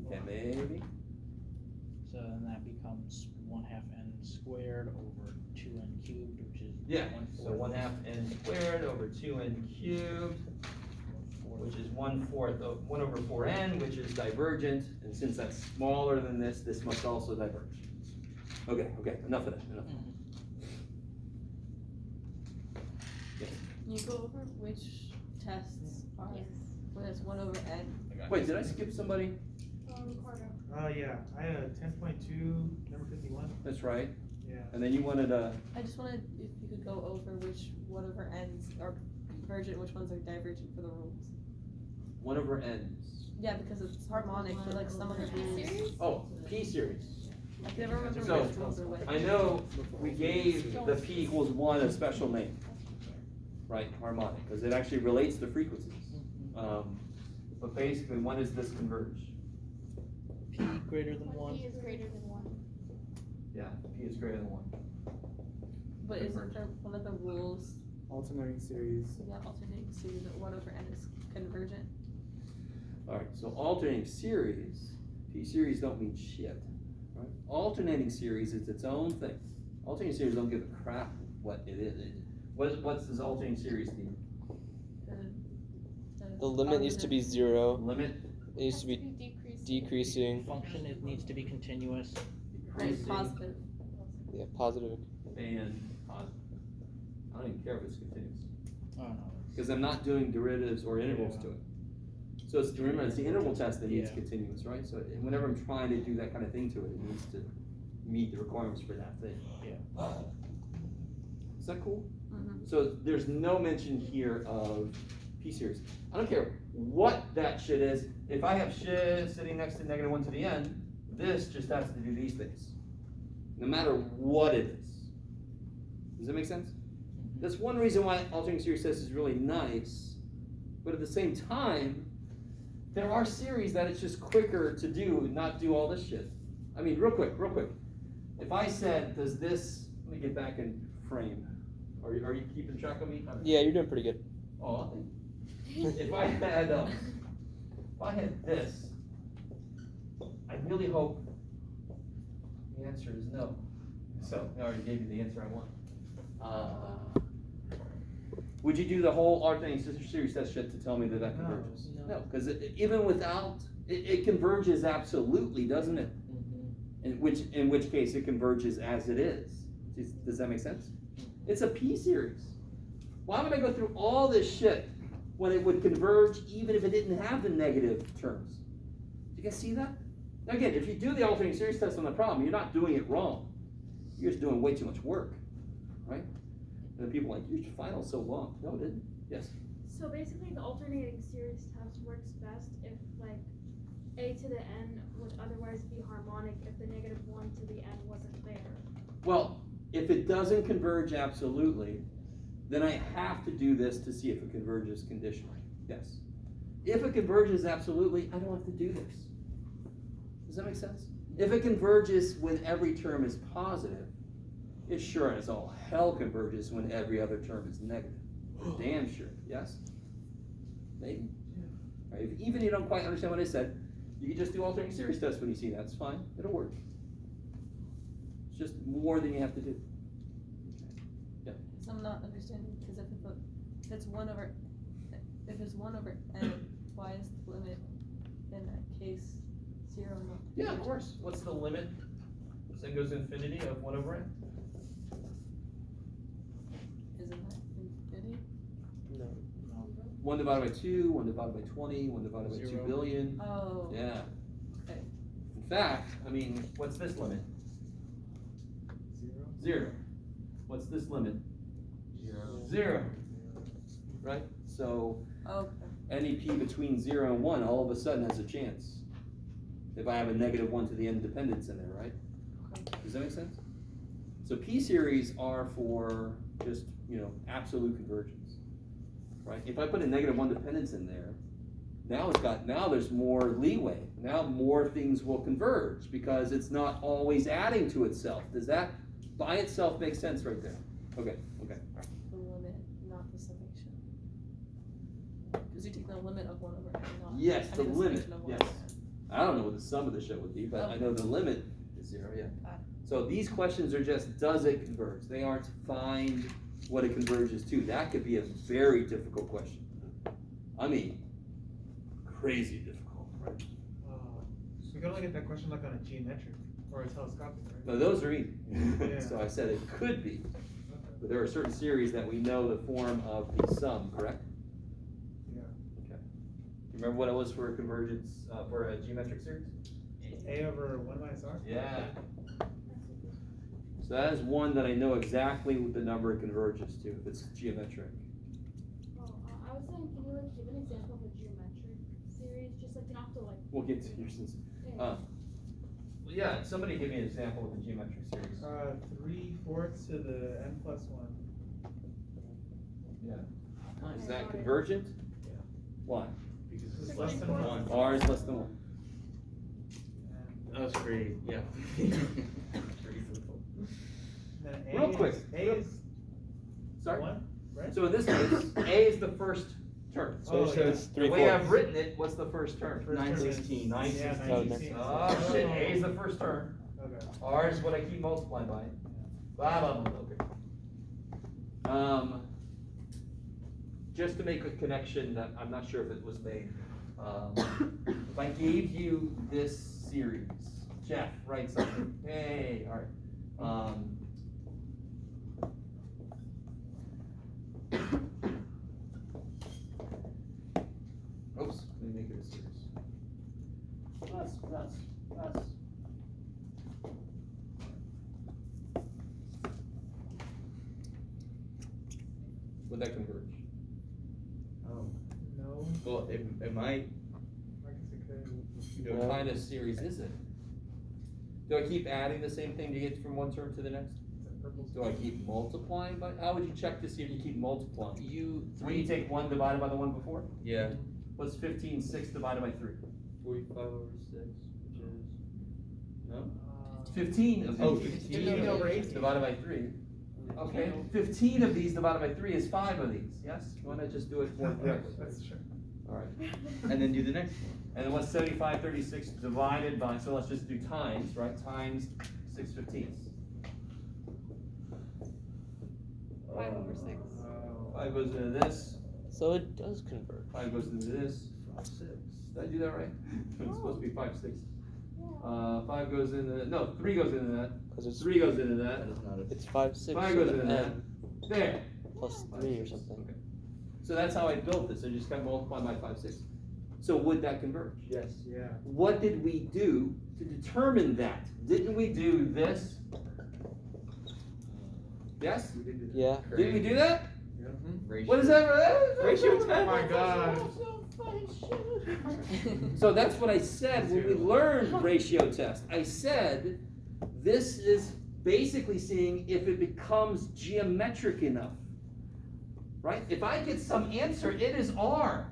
Okay, maybe. So then that becomes 1/2 n squared over 2n cubed, which is Yeah, 1/4. so 1/2 n squared over 2n cubed, which is 1/4 of 1 over 4n, which is divergent, and since that's smaller than this must also diverge. Okay, enough of that, enough. Yes. Can you go over which tests are when it's 1 over n? Wait, did I skip somebody? Ricardo. Yeah, I had 10.2, number 51. That's right. Yeah. And then you wanted I just wanted if you could go over which 1 over n's are convergent, which ones are divergent for the rules. 1 over n's. Yeah, because it's harmonic for like some of the rules. Series? Oh, P series. I can never remember So, which rules are which. I know we gave the P equals 1 a special name, right, harmonic, because it actually relates to frequencies. But basically, when does this converge? P greater than When 1. P is greater than 1. Yeah, P is greater than 1. But isn't there one of the rules, Alternating series. yeah, alternating series that 1 over n is convergent? Alright, so alternating series, P series don't mean shit, right? Alternating series is its own thing. Alternating series don't give a crap what it is. What's this alternating series mean? The limit needs to be 0. Limit? It needs to be decreasing. Function, it needs to be continuous. And Decreasing. positive. Yeah, positive. And positive. I don't even care if it's continuous. Oh, no. Because I'm not doing derivatives or integrals to it. So it's, remember, it's the interval test that needs Yeah. continuous, right? So whenever I'm trying to do that kind of thing to it, it needs to meet the requirements for that thing. Yeah. Is that cool? Mhm. So there's no mention here of P series. I don't care what that shit is. If I have shit sitting next to -1 to the n, this just has to do these things. No matter what it is. Does that make sense? That's one reason why alternating series test is really nice, but at the same time, there are series that it's just quicker to do and not do all this shit. I mean, real quick. If I said, does this, let me get back in frame. Are you keeping track of me? Yeah, you're doing pretty good. Oh, if I had this, I really hope the answer is no. So I already gave you the answer I want. Would you do the whole alternating series test shit to tell me that converges? No, because even without it converges absolutely, doesn't it? In which case it converges as it is. Does that make sense? It's a P series. Why would I go through all this shit when it would converge even if it didn't have the negative terms? Do you guys see that? Now again, if you do the alternating series test on the problem, you're not doing it wrong. You're just doing way too much work, right? And then people are like, your final's so long. No, it didn't. Yes? So basically, the alternating series test works best if like a to the n would otherwise be harmonic if the -1 to the n wasn't there. Well, if it doesn't converge absolutely, then I have to do this to see if it converges conditionally. Yes. If it converges absolutely, I don't have to do this. Does that make sense? If it converges when every term is positive, it sure as all hell converges when every other term is negative. Damn sure. Yes? Maybe. Right? Even if you don't quite understand what I said, you can just do alternating series tests when you see that. It's fine. It'll work. It's just more than you have to do. Yeah. So I'm not understanding, because if it's 1 over n, why is the limit in that case 0? Yeah, of course. What's the limit? This thing goes to infinity of 1 over n. Isn't that infinity? No. 1 divided by 2, 1 divided by 20, 1 divided by 2 Zero. billion. Oh. Yeah. Okay. In fact, I mean, what's this limit? 0. What's this limit? 0. Right? So Okay. any p between 0 and 1 all of a sudden has a chance. If I have a -1 to the n dependence in there, right? Okay. Does that make sense? So P series are for just, absolute convergence, right? If I put a -1 dependence in there, now there's more leeway. Now more things will converge because it's not always adding to itself. Does that by itself make sense right there? Okay. The limit, not the summation. Because you take the limit of 1 over n, not. Yes, I the mean, limit, summation of 1 yes. over n. I don't know what the sum of the shit would be, but I know the limit is 0, yeah. So these questions are just, does it converge? They aren't find what it converges to. That could be a very difficult question. I mean, crazy difficult, right? So you gotta look at that question like on a geometric. Or a telescopic, right? No, those are easy. Yeah. So I said it could be, but there are certain series that we know the form of the sum, correct? Yeah. Okay. You remember what it was for a convergence, for a geometric series? A over 1 minus R? Yeah. So that is one that I know exactly what the number it converges to, if it's geometric. Oh, I was saying, can you like give an example of a geometric series? Just like you don't have to like. We'll get to your since. Yeah. Well, yeah, somebody give me an example of a geometric series. 3/4 to the n plus 1. Yeah. Is that convergent? Yeah. Why? Because it's less than 1. R is less than 1. That was pretty, yeah. Pretty simple. Then A Real quick. A is Sorry? 1, right? So in this case, A is the first term. So, Oh, so yeah. it's The 3 way I've written it, what's the first term? First term is- 9/16. Yeah, 9/16. 9/16. Oh shit, A is the first term. Okay. R is what I keep multiplying by. Blah, blah, blah, okay. Just to make a connection that I'm not sure if it was made. If I gave you this series, Jeff, write something. Hey, all right. Oops, let me make it a series. Plus. Would that converge? No. Well, it might. I guess it could. What kind of series is it? Do I keep adding the same thing to get from one term to the next? Do I keep multiplying by, how would you check to see if you keep multiplying? When you take 1 divided by the one before? Yeah. What's 15, 6 divided by 3? 45 over 6, which is, no? 15 of these. Oh, 15 over 18. Divided by 3. Okay, 15 of these divided by 3 is 5 of these, yes? Why not just do it more correctly? That's true. Alright. And then do the next one. And then what's 75, 36 divided by, so let's just do times, right? Times 6/15. 5 over 6. 5 goes into this, So it does convert. 5 goes into this, 5, 6. Did I do that right? It's supposed to be 5, 6. 5 goes into, no, 3 goes into that. Because it's 3 goes into that. That is not a. It's 5, 6. 5 goes and into that. then There. plus 3 or something. Okay. So that's how I built this. I just kept multiplying by 5, 6. So would that converge? Yes. Yeah. What did we do to determine that? Didn't we do this? Yes? We did do that. Yeah. Didn't we do that? Ratio. What is that? Ratio Oh test. my god. So that's what I said when we learned ratio test. I said this is basically seeing if it becomes geometric enough. Right? If I get some answer, it is R.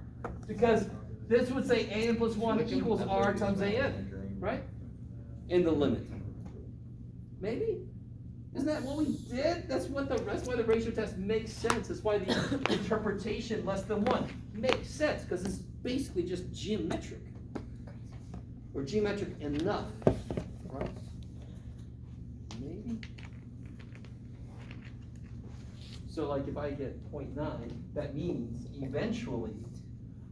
Because this would say a n plus 1 equals R times a n. Right? In the limit. Maybe? Isn't that what we did? That's why the ratio test makes sense. That's why the interpretation less than 1 makes sense, because it's basically just geometric. Or geometric enough. Right? Maybe? So like if I get 0.9, that means eventually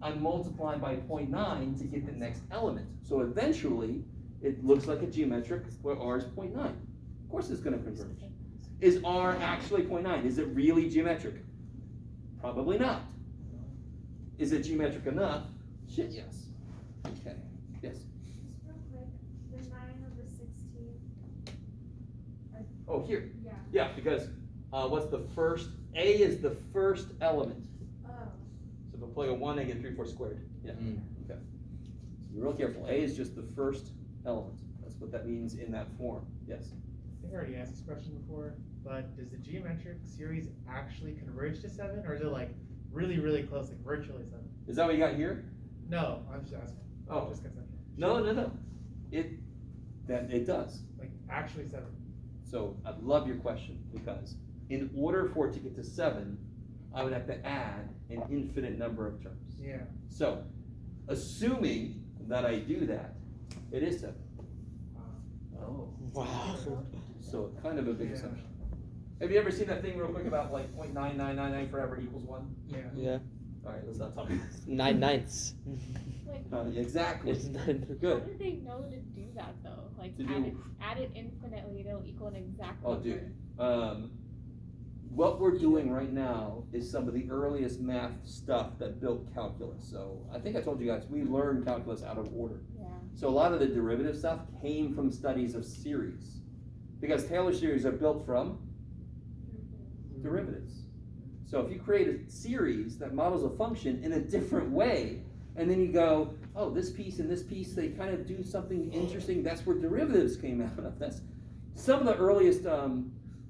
I'm multiplying by 0.9 to get the next element. So eventually it looks like a geometric where R is 0.9. Of course it's going to converge. Is R actually 0.9? Is it really geometric? Probably not. Is it geometric enough? Shit, yes. Okay. Yes. Just real quick, the 9 over 16. Oh, here. Yeah. Yeah, because what's the first? A is the first element. Oh. So if I plug a 1, I get 3/4 squared. Yeah. Mm. Okay. So be real careful. A is just the first element. That's what that means in that form. Yes. I think I already asked this question before, but does the geometric series actually converge to 7, or is it like really, really close, like virtually 7? Is that what you got here? No, I'm just asking. Oh. Just conceptual. No. It does. Like actually 7. So I love your question, because in order for it to get to 7, I would have to add an infinite number of terms. Yeah. So, assuming that I do that, it is 7. Oh. Wow. So kind of a big Yeah. assumption. Have you ever seen that thing real quick about like 0.9999 forever equals 1? Yeah. Yeah. All right, let's not talk about 9/9. Like Exactly. It's not. How Good. do they know to do that though? Like To add it infinitely, it'll equal an exact Oh, number. dude. What we're doing right now is some of the earliest math stuff that built calculus. So I think I told you guys, we learned calculus out of order. Yeah. So a lot of the derivative stuff came from studies of series. Because Taylor series are built from derivatives. So if you create a series that models a function in a different way, and then you go, oh, this piece and this piece, they kind of do something interesting, that's where derivatives came out of. That's some of the earliest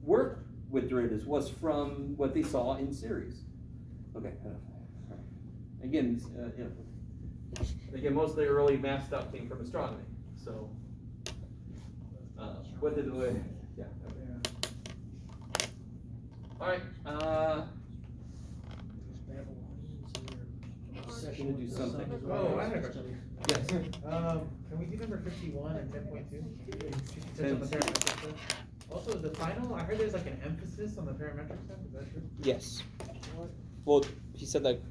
work with derivatives was from what they saw in series. Okay. Again, again, most of the early math stuff came from astronomy. So, what did we? Yeah. All right. Gonna do something. Oh, I have a question. Yes. Can we do number 51 and 10.2? Touch on the parametric stuff. Also, the final, I heard there's like an emphasis on the parametric stuff, is that true? Yes. What? Well, he said like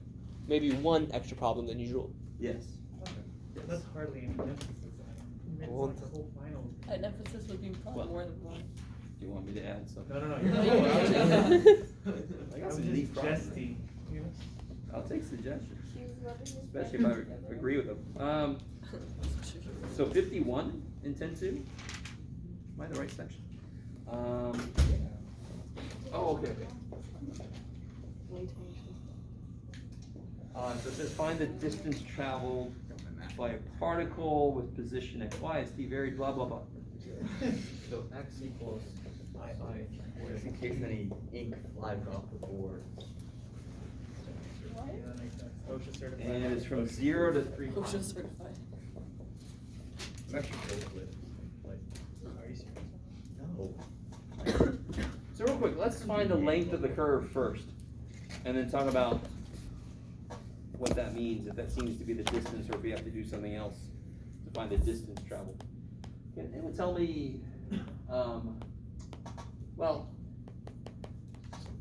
maybe one extra problem than usual. Yes. Okay. That's hardly an emphasis. It's Well, like the whole final. An emphasis would be probably Well, more than one. Do you want me to add something? No, No, you're you I was can I got I'm some just neat problems. jesting. You know? I'll take suggestions, She's rubbing his especially if I agree with them. So 51 in 10.2? Am I in the right section? Oh, okay. So it says find the distance traveled by a particle with position at y. It's the very blah blah blah. So x equals just in case any ink flies off the board. Yeah, that makes sense. OSHA certified. And it's from 0 to 3. OSHA certified. I'm actually good with, like, Are you serious? no. So real quick, let's find the length of the curve first, and then talk about what that means, if that seems to be the distance, or if we have to do something else to find the distance traveled. Can anyone tell me, well,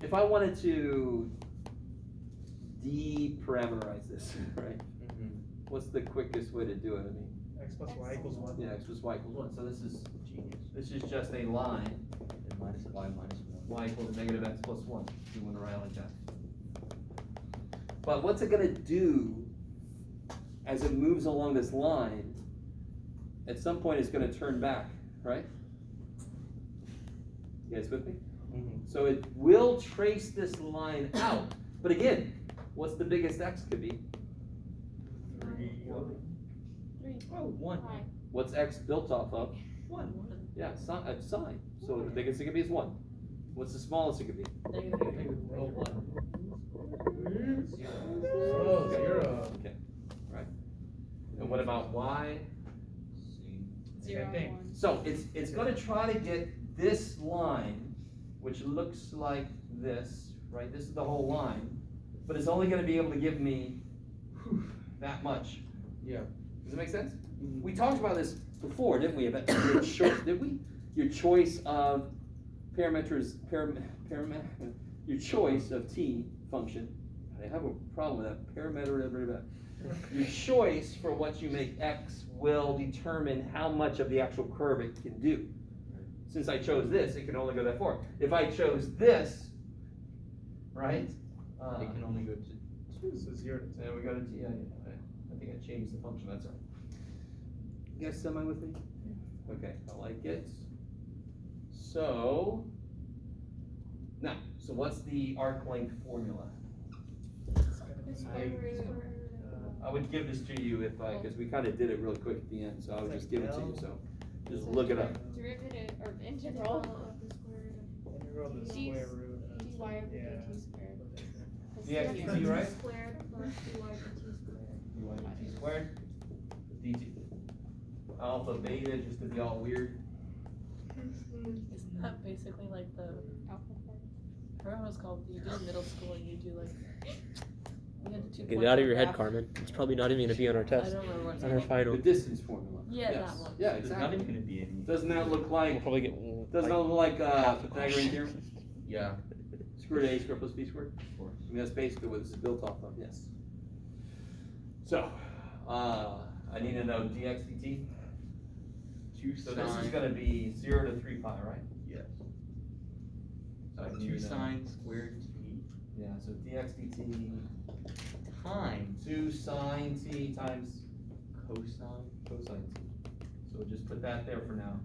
if I wanted to deparameterize this, right? What's the quickest way to do it? I mean, X plus Y equals 1. yeah, x plus y equals 1. So this is just a line. And minus y minus 1. Y equals negative x plus 1, if you want to write it like that. But what's it going to do as it moves along this line? At some point it's going to turn back, right? You guys with me? So it will trace this line out. But again, what's the biggest x could be? 3. 3. Oh, 1. Hi. What's x built off of? 1. Yeah, sine. So the biggest it could be is 1. What's the smallest it could be? Negative. Oh, 1. Oh, 0. Okay, right. And what about y? Zero, thing. one. So it's going to try to get this line, which looks like this, right? This is the whole line, but it's only going to be able to give me that much. Yeah. Does it make sense? We talked about this before, didn't we? About your choice, did we? Your choice of your choice of t function. I have a problem with that. Parameter. Your choice for what you make x will determine how much of the actual curve it can do. Since I chose this, it can only go that far. If I chose this, right? It can only go to 2. So 0 to 10. And we go to t. I think I changed the function. That's all right. You guys semi with me? Okay, I like it. So now, so what's the arc length formula? It's The gonna be square root I would give this to you if because we kind of did it really quick at the end, so I would just give it to you. So just look it up. Derivative or Integral integral of the square root Integral to the d square root. of- dy over Yeah. dt squared. Yeah, of dt, right? squared plus dy over t squared. You want t squared? dt. Alpha, beta, just to be all weird. Isn't that basically like the, alpha part. I forgot what it's called, you do in middle school and you do like, you had the 2 Get points it out of on your head, graph. Carmen. It's probably not even going to be on our I test, don't remember what it's on our called. final. The distance formula. Yeah, Yes. that one. Yeah, There's not exactly. even going to be any. Doesn't that look like? We'll probably get Doesn't that look like half a Pythagorean question. theorem? Yeah. Square root of a squared plus b squared. Of course. I mean, that's basically what this is built off of. Yes. So, I need to know dx dt. 2 So sine. this is gonna be 0 to 3 pi, right? Yes. So I 2 need to know- sine squared t Yeah, so dx dt times 2 sine t times cosine. cosine t. So we'll just put that there for now.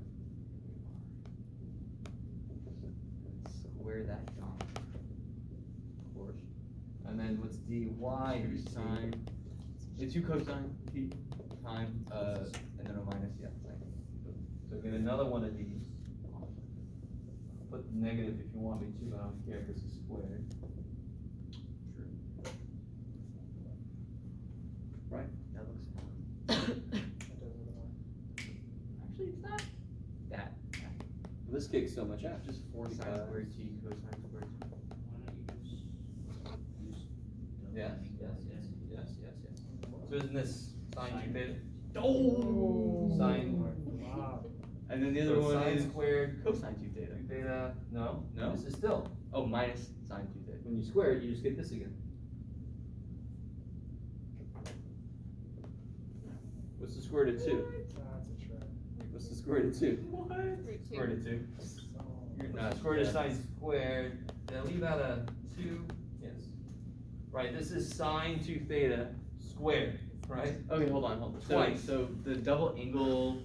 Square that down. Of course. And then what's dy 2 dt? sine. It's 2 cosine t times and then a minus, yeah. Sine. So get another one of these. Put negative if you want me to, but I don't care because it's squared. Right? That looks Actually, it's not that. This kicks so much out. just 4 sine squared t cosine squared t. Why don't you just Yes, yes. So isn't this sine 2 theta? Oh! Sine. Wow. And then the So other one sine is squared cosine 2 theta. 2 theta. No. No? This is still. Oh, minus sine 2 theta. When you square it, you just get this again. What's the square root of 2? That's a trap. What's the square root of 2? Root Square root of 2. Not Square root of sine squared. Did I leave out a 2? Yes. Right, this is sine 2 theta squared, right? Okay, hold on. Twice. So the double angle.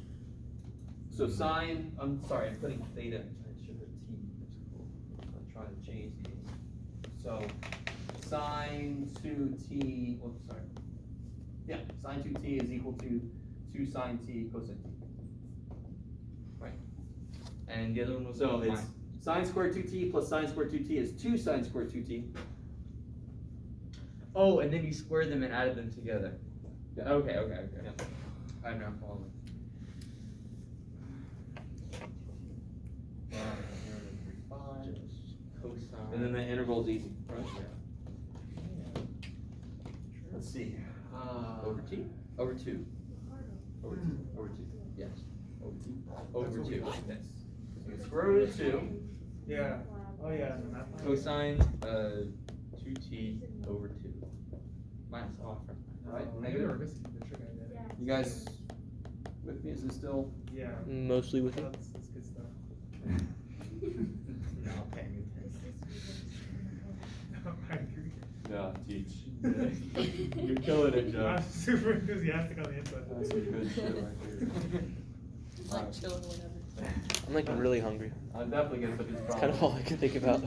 So sine, I'm sorry, I'm putting theta. I should have t. That's cool. I'm trying to change these. So sine 2t, oops, sorry. Yeah, sine 2t is equal to 2 sine t cosine t. And the other one was So it's minus. sine squared 2t plus sine squared 2t is 2 sine squared 2t. Oh, and then you squared them and added them together. Yeah. Okay. Yeah. I'm not following. Cosine. And then the integral is easy, right? Let's see. Over t? Over 2. Over 2. Over 2. Yes. Over 2. That's Over what 2. we Yes. So you get square root of 2. Yeah. Oh yeah. No, that's fine. Cosine 2t over 2. Minus off. Right, Oh, negative. we're missing the trick idea. You guys with me? Is this still? Yeah. Mostly with you. That's good stuff. Not paying I agree. Yeah, teach. attention. You're killing it, Joe. I'm super enthusiastic on the inside. That's some good shit right there. Like chill or whatever. I'm like really hungry. I'm definitely gonna put this It's kind problem. of all I can think about.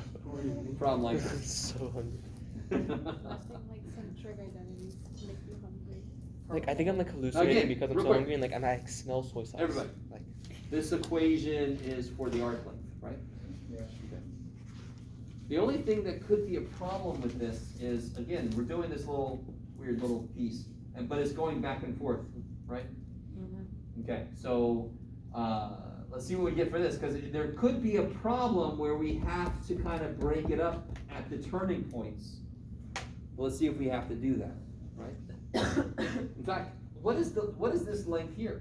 Problem like I'm this. so hungry. Nothing like some trigger identities to make you hungry. Like I think I'm like hallucinating Again, because I'm real so quick. hungry and like and I smell soy sauce. Everybody. Like This equation is for the arc length, right? Yeah. Okay. The only thing that could be a problem with this is, again, we're doing this little weird little piece, but it's going back and forth, right? Okay, so let's see what we get for this, because there could be a problem where we have to kind of break it up at the turning points. Well, let's see if we have to do that, right? In fact, what is this length here?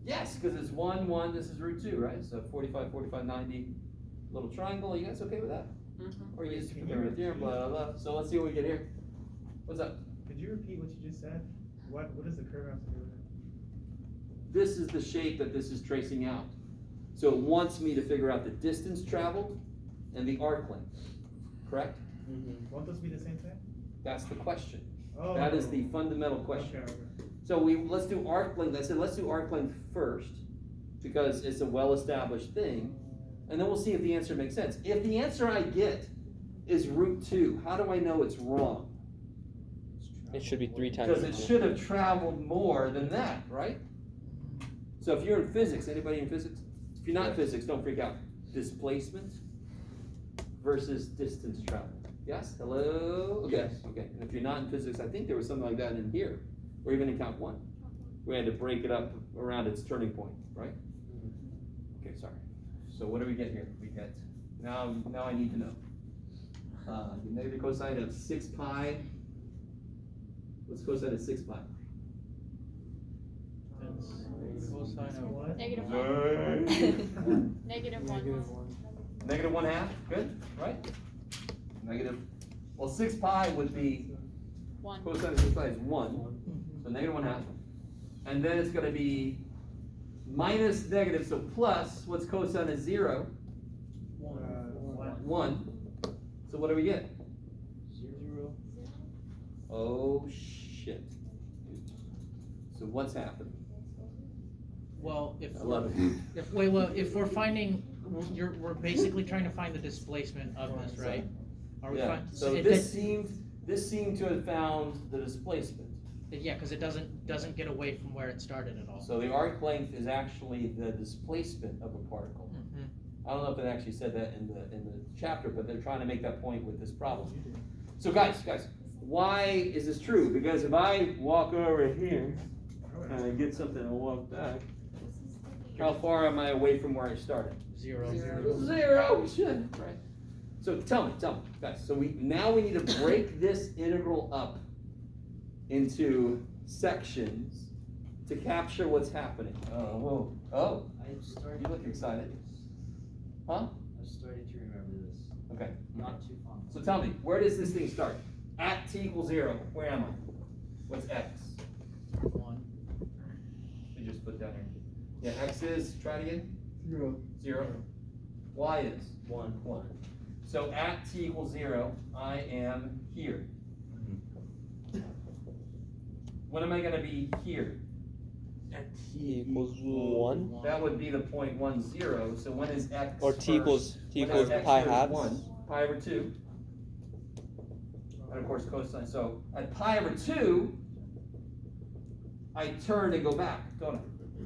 Yes, because it's 1, 1, this is root 2, right? So 45, 45, 90, little triangle. You guys okay with that? Or you just put them right there, blah, blah, blah. So let's see what we get here. What's up? Could you repeat what you just said? What does the curve have to do with it? This is the shape that this is tracing out. So it wants me to figure out the distance traveled and the arc length, correct? Won't those be the same thing? That's the question. Oh. That is the fundamental question. Okay. So let's do arc length. I said let's do arc length first because it's a well-established thing, and then we'll see if the answer makes sense. If the answer I get is root 2, how do I know it's wrong? it should be 3 times. Because it should have traveled more than that, right? So if you're in physics, anybody in physics? If you're not in physics, don't freak out. Displacement versus distance traveled. Yes? Hello? Okay. Yes. Okay. And if you're not in physics, I think there was something like that in here, or even in count 1. We had to break it up around its turning point, right? Okay, sorry. So what do we get here? We get, now I need to know. The negative cosine of 6 pi. What's cosine of 6 pi? Cosine of what? Negative 1. Negative 1. Negative 1/2, good, right? Negative, well, 6 pi would be 1. cosine of this side is 1, so negative 1/2. And then it's gonna be minus negative, so plus, what's cosine of 0? 1. So what do we get? 0. Oh, shit. So what's happened? Well, if I we're, love it. if we're finding, we're basically trying to find the displacement of this, right? Are we Yeah, so this seemed to have found the displacement. Yeah, because it doesn't get away from where it started at all. So the arc length is actually the displacement of a particle. Mhm. I don't know if it actually said that in the chapter, but they're trying to make that point with this problem. So guys, why is this true? Because if I walk over here and I get something and walk back, how far am I away from where I started? 0. 0. Shit. Right. So tell me, guys. So we need to break this integral up into sections to capture what's happening. Oh, whoa. Oh, you look excited. Huh? I'm starting to remember this. Okay. Not too fond. So tell me, where does this thing start? At t equals 0. Where am I? What's x? 1. We just put down here. Yeah, x is, try it again. 0. 0. Y is 1. 1. So at t equals 0, I am here. When am I going to be here? At T equals 1. That would be the point 1, 0. So when is x? Or T first? equals When is pi x halves. 1, pi over 2. And of course cosine. So at pi over 2, I turn and go back, don't I?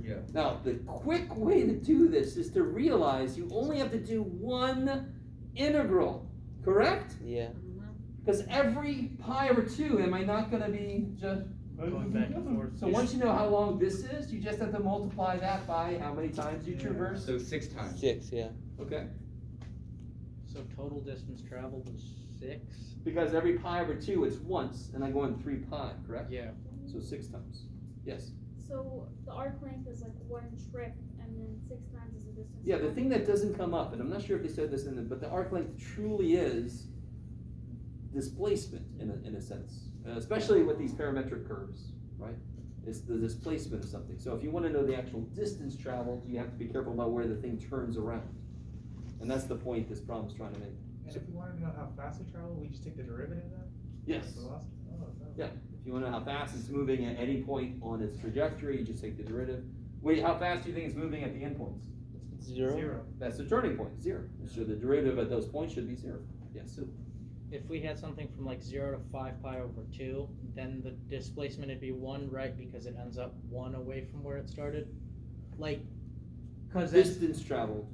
Yeah. Now, the quick way to do this is to realize you only have to do one integral, correct? Yeah. Because every pi over 2, am I not going to be just Going back and forth. So once you know how long this is, you just have to multiply that by how many times you traverse. So 6 times. 6, yeah. Okay. So total distance traveled was 6. Because every pi over 2, it's once, and I go in 3 pi, correct? Yeah. So 6 times. Yes. So the arc length is like 1 trip, and then 6 times is the distance. Yeah, the thing that doesn't come up, and I'm not sure if they said this in it, but the arc length truly is displacement in a sense, especially with these parametric curves, right? It's the displacement of something. So if you want to know the actual distance traveled, you have to be careful about where the thing turns around. And that's the point this problem's trying to make. And if we wanted to know how fast it traveled, we just take the derivative of that? Yes. Velocity? Oh, no. Yeah. If you want to know how fast it's moving at any point on its trajectory, you just take the derivative. Wait, how fast do you think it's moving at the endpoints? 0. That's the turning point, 0. So the derivative at those points should be 0. Yes. So If we had something from like 0 to 5 pi over 2, then the displacement would be 1, right? Because it ends up 1 away from where it started. Like, because distance traveled.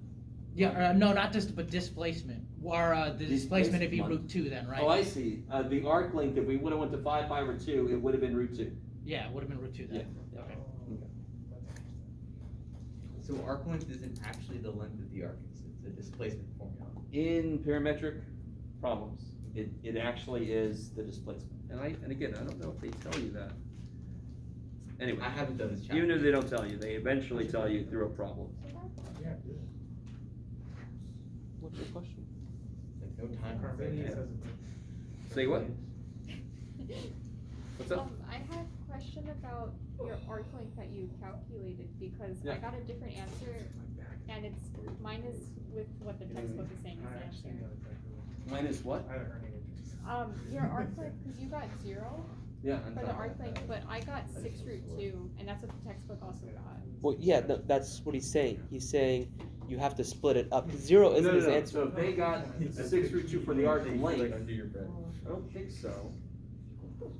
Yeah, no, not just, but displacement. Or the displacement would be Displacement. root 2 then, right? Oh, I see. The arc length, if we would have went to 5 pi over 2, it would have been root 2. Yeah, it would have been root 2 then. Yeah. Okay. So arc length isn't actually the length of the arc, it's a displacement formula. In parametric problems, it actually is the displacement. And again, I don't know if they tell you that. Anyway, I haven't done this chapter. even if they don't tell you, they eventually tell you through a problem. Yeah, do it. What's your question? Like no time. Carmelius has a Say what? What's up? I had a question about your arc length that you calculated because Yeah. I got a different answer, and mine is with what the textbook is saying is the answer. Minus what? I haven't heard any of this. Your arc length, because you got 0 Yeah. for the arc length, but I got 6 root 2, and that's what the textbook also got. Well, yeah, no, that's what he's saying. He's saying you have to split it up. 0 isn't his answer. So if they got 6 root 2 for the arc length, I don't think so.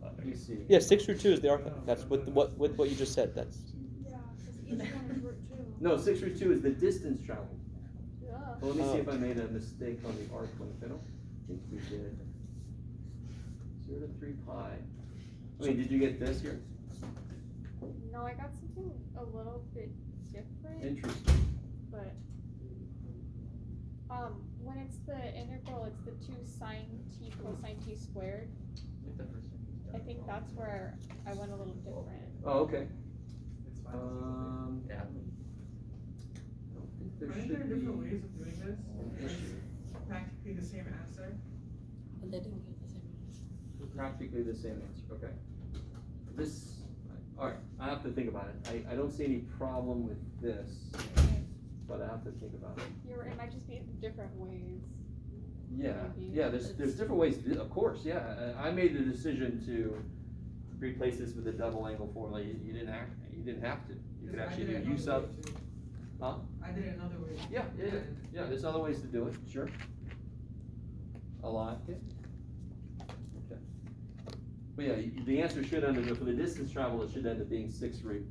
Let me see. Yeah, 6 root 2 is the arc length. That's with what you just said. That's Yeah, because each one is root 2. No, 6 root 2 is the distance traveled. Yeah. Well, let me see if I made a mistake on the arc length. I don't think we did. 0 to 3 pi. I mean, did you get this here? No, I got something a little bit different, Interesting. but when it's the integral, it's the 2 sine t cosine t squared. I think that's where I went a little different. Oh, okay. It's fine. Yeah. I don't think there Aren't there should different be. ways of doing this? Practically the same answer. But they didn't get the same answer. practically the same answer, okay. This, alright, I have to think about it. I don't see any problem with this, but I have to think about it. It might just be different ways. Yeah, Maybe. yeah, there's different ways to do, of course, yeah. I made the decision to replace this with a double angle formula. You didn't have to. You could actually do U sub. Huh? I did it another way. Yeah, there's other ways to do it, sure. A lot. Okay. But yeah, the answer should end up, for the distance travel, it should end up being 6 root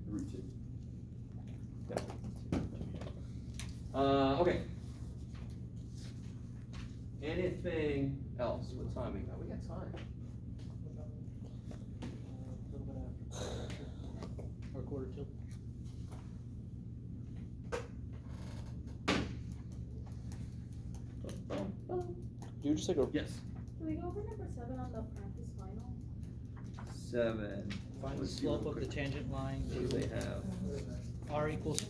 2. Okay. Anything else? What time we got? We got time. Or quarter till. Do just like a Yes. Can we go over number 7 on the practice final? 7. Find the Let's see slope real of the quick. tangent line. What do they have? R equals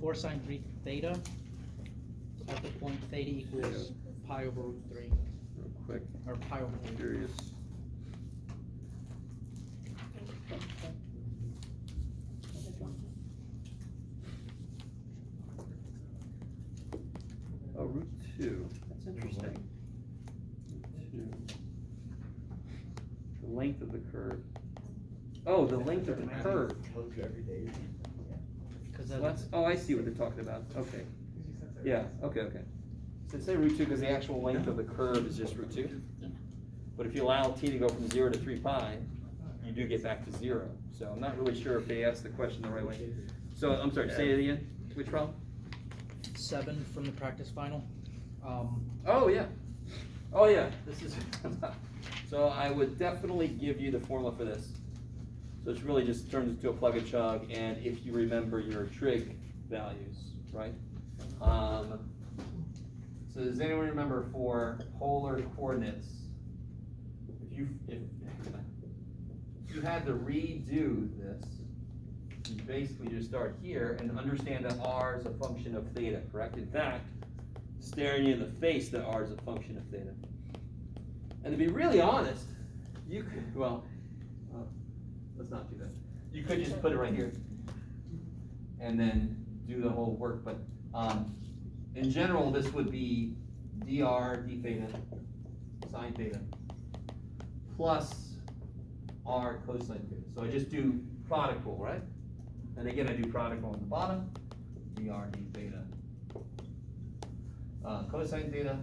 4 sine 3 theta. At the point theta equals pi over root 3. Real quick. Or pi over root 3. Curious. Oh, root 2. That's interesting. Root 2. The length of the curve. Oh, the length of the curve. Tells you every day. Oh, I see what they're talking about. Okay. Yeah, okay. So say root 2 because the actual length of the curve is just root 2. But if you allow t to go from 0 to 3 pi, you do get back to 0. So I'm not really sure if they asked the question the right way. So I'm sorry, say it again. Which problem? 7 from the practice final. Oh yeah. Oh yeah. This is. So I would definitely give you the formula for this. So it's really just turns into a plug and chug, and if you remember your trig values, right? So does anyone remember for polar coordinates? If you had to redo this, you basically just start here and understand that r is a function of theta, correct? In fact, staring you in the face that r is a function of theta. And to be really honest, you could, let's not do that. You could just put it right here and then do the whole work, but in general, this would be dr d theta sine theta plus r cosine theta. So I just do product rule, right? And again, I do product rule on the bottom, dr d theta cosine theta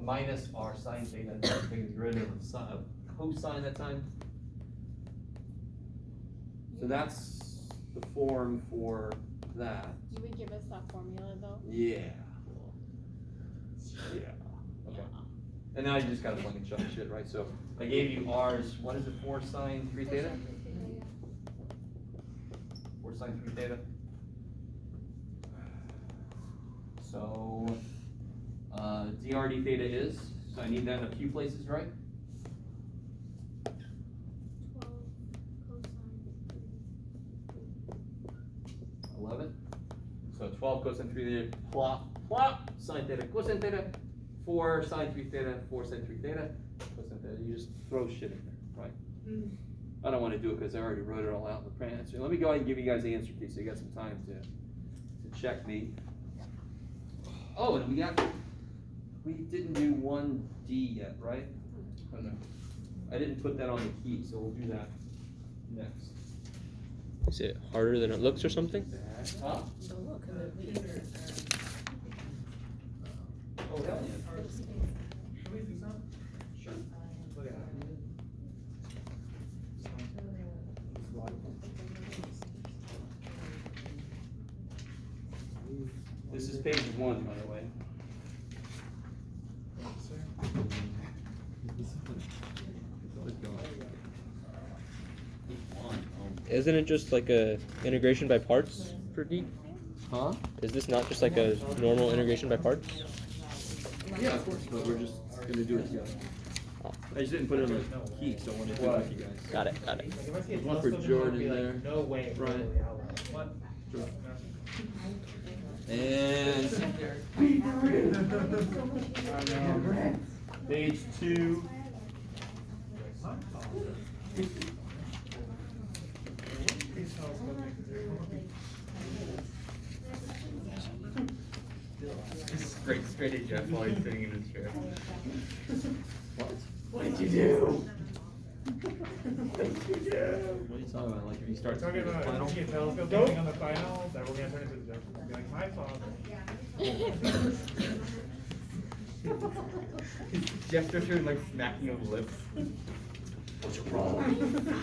minus r sine theta. Taking the derivative of cosine that time. So that's the form for that. You would give us that formula though? Yeah. Okay. And now you just gotta plug and chug shit, right? So I gave you r's, what is it, 4 sine 3 theta? 4 sine 3 theta. So dr d theta is, so I need that in a few places, right? 11. So 12 cosine 3 theta, plot, sine theta, cosine theta, 4 sine 3 theta, 4 sine 3 theta, cosine theta. You just throw shit in there, right? I don't want to do it because I already wrote it all out in the print answer. Let me go ahead and give you guys the answer key so you got some time to check me. Oh, and we didn't do 1D yet, right? Oh, no. I didn't put that on the key, so we'll do that next. Is it harder than it looks or something? Huh? Don't look at it. Oh, hell yeah. Should we do something? Sure. This is page 1, by the way. Isn't it just like a integration by parts for D? Huh? Is this not just like a normal integration by parts? Yeah, of course, but we're just gonna do it together. I just didn't put it on the key, so I wanted to do it with you guys. Got it. Like if I see a One plus for something, Jordan I'll be like, there. no way. Right. Really, I'll like, what? And page 2. straight at Jeff while he's sitting in his chair. What did you do? What did you do? What are you talking about? Like if you start Talking to do the about final? if you get telescope thing on the final, that we're gonna turn into the joke. Be like, my father. Jeff just started like smacking his lips. What's your problem?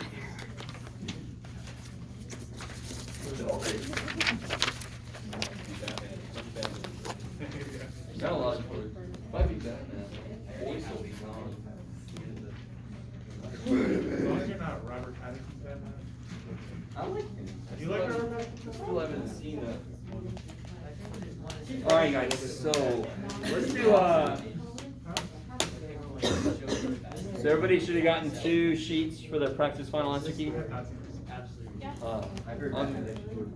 Not a lot for it. Might be Batman. Voice will be gone. As long as you're not Robert Pattinson's Batman. I like him. You like Robert Pattinson? Still haven't seen that. Alright guys, so let's do so everybody should have gotten 2 sheets for the practice final answer key.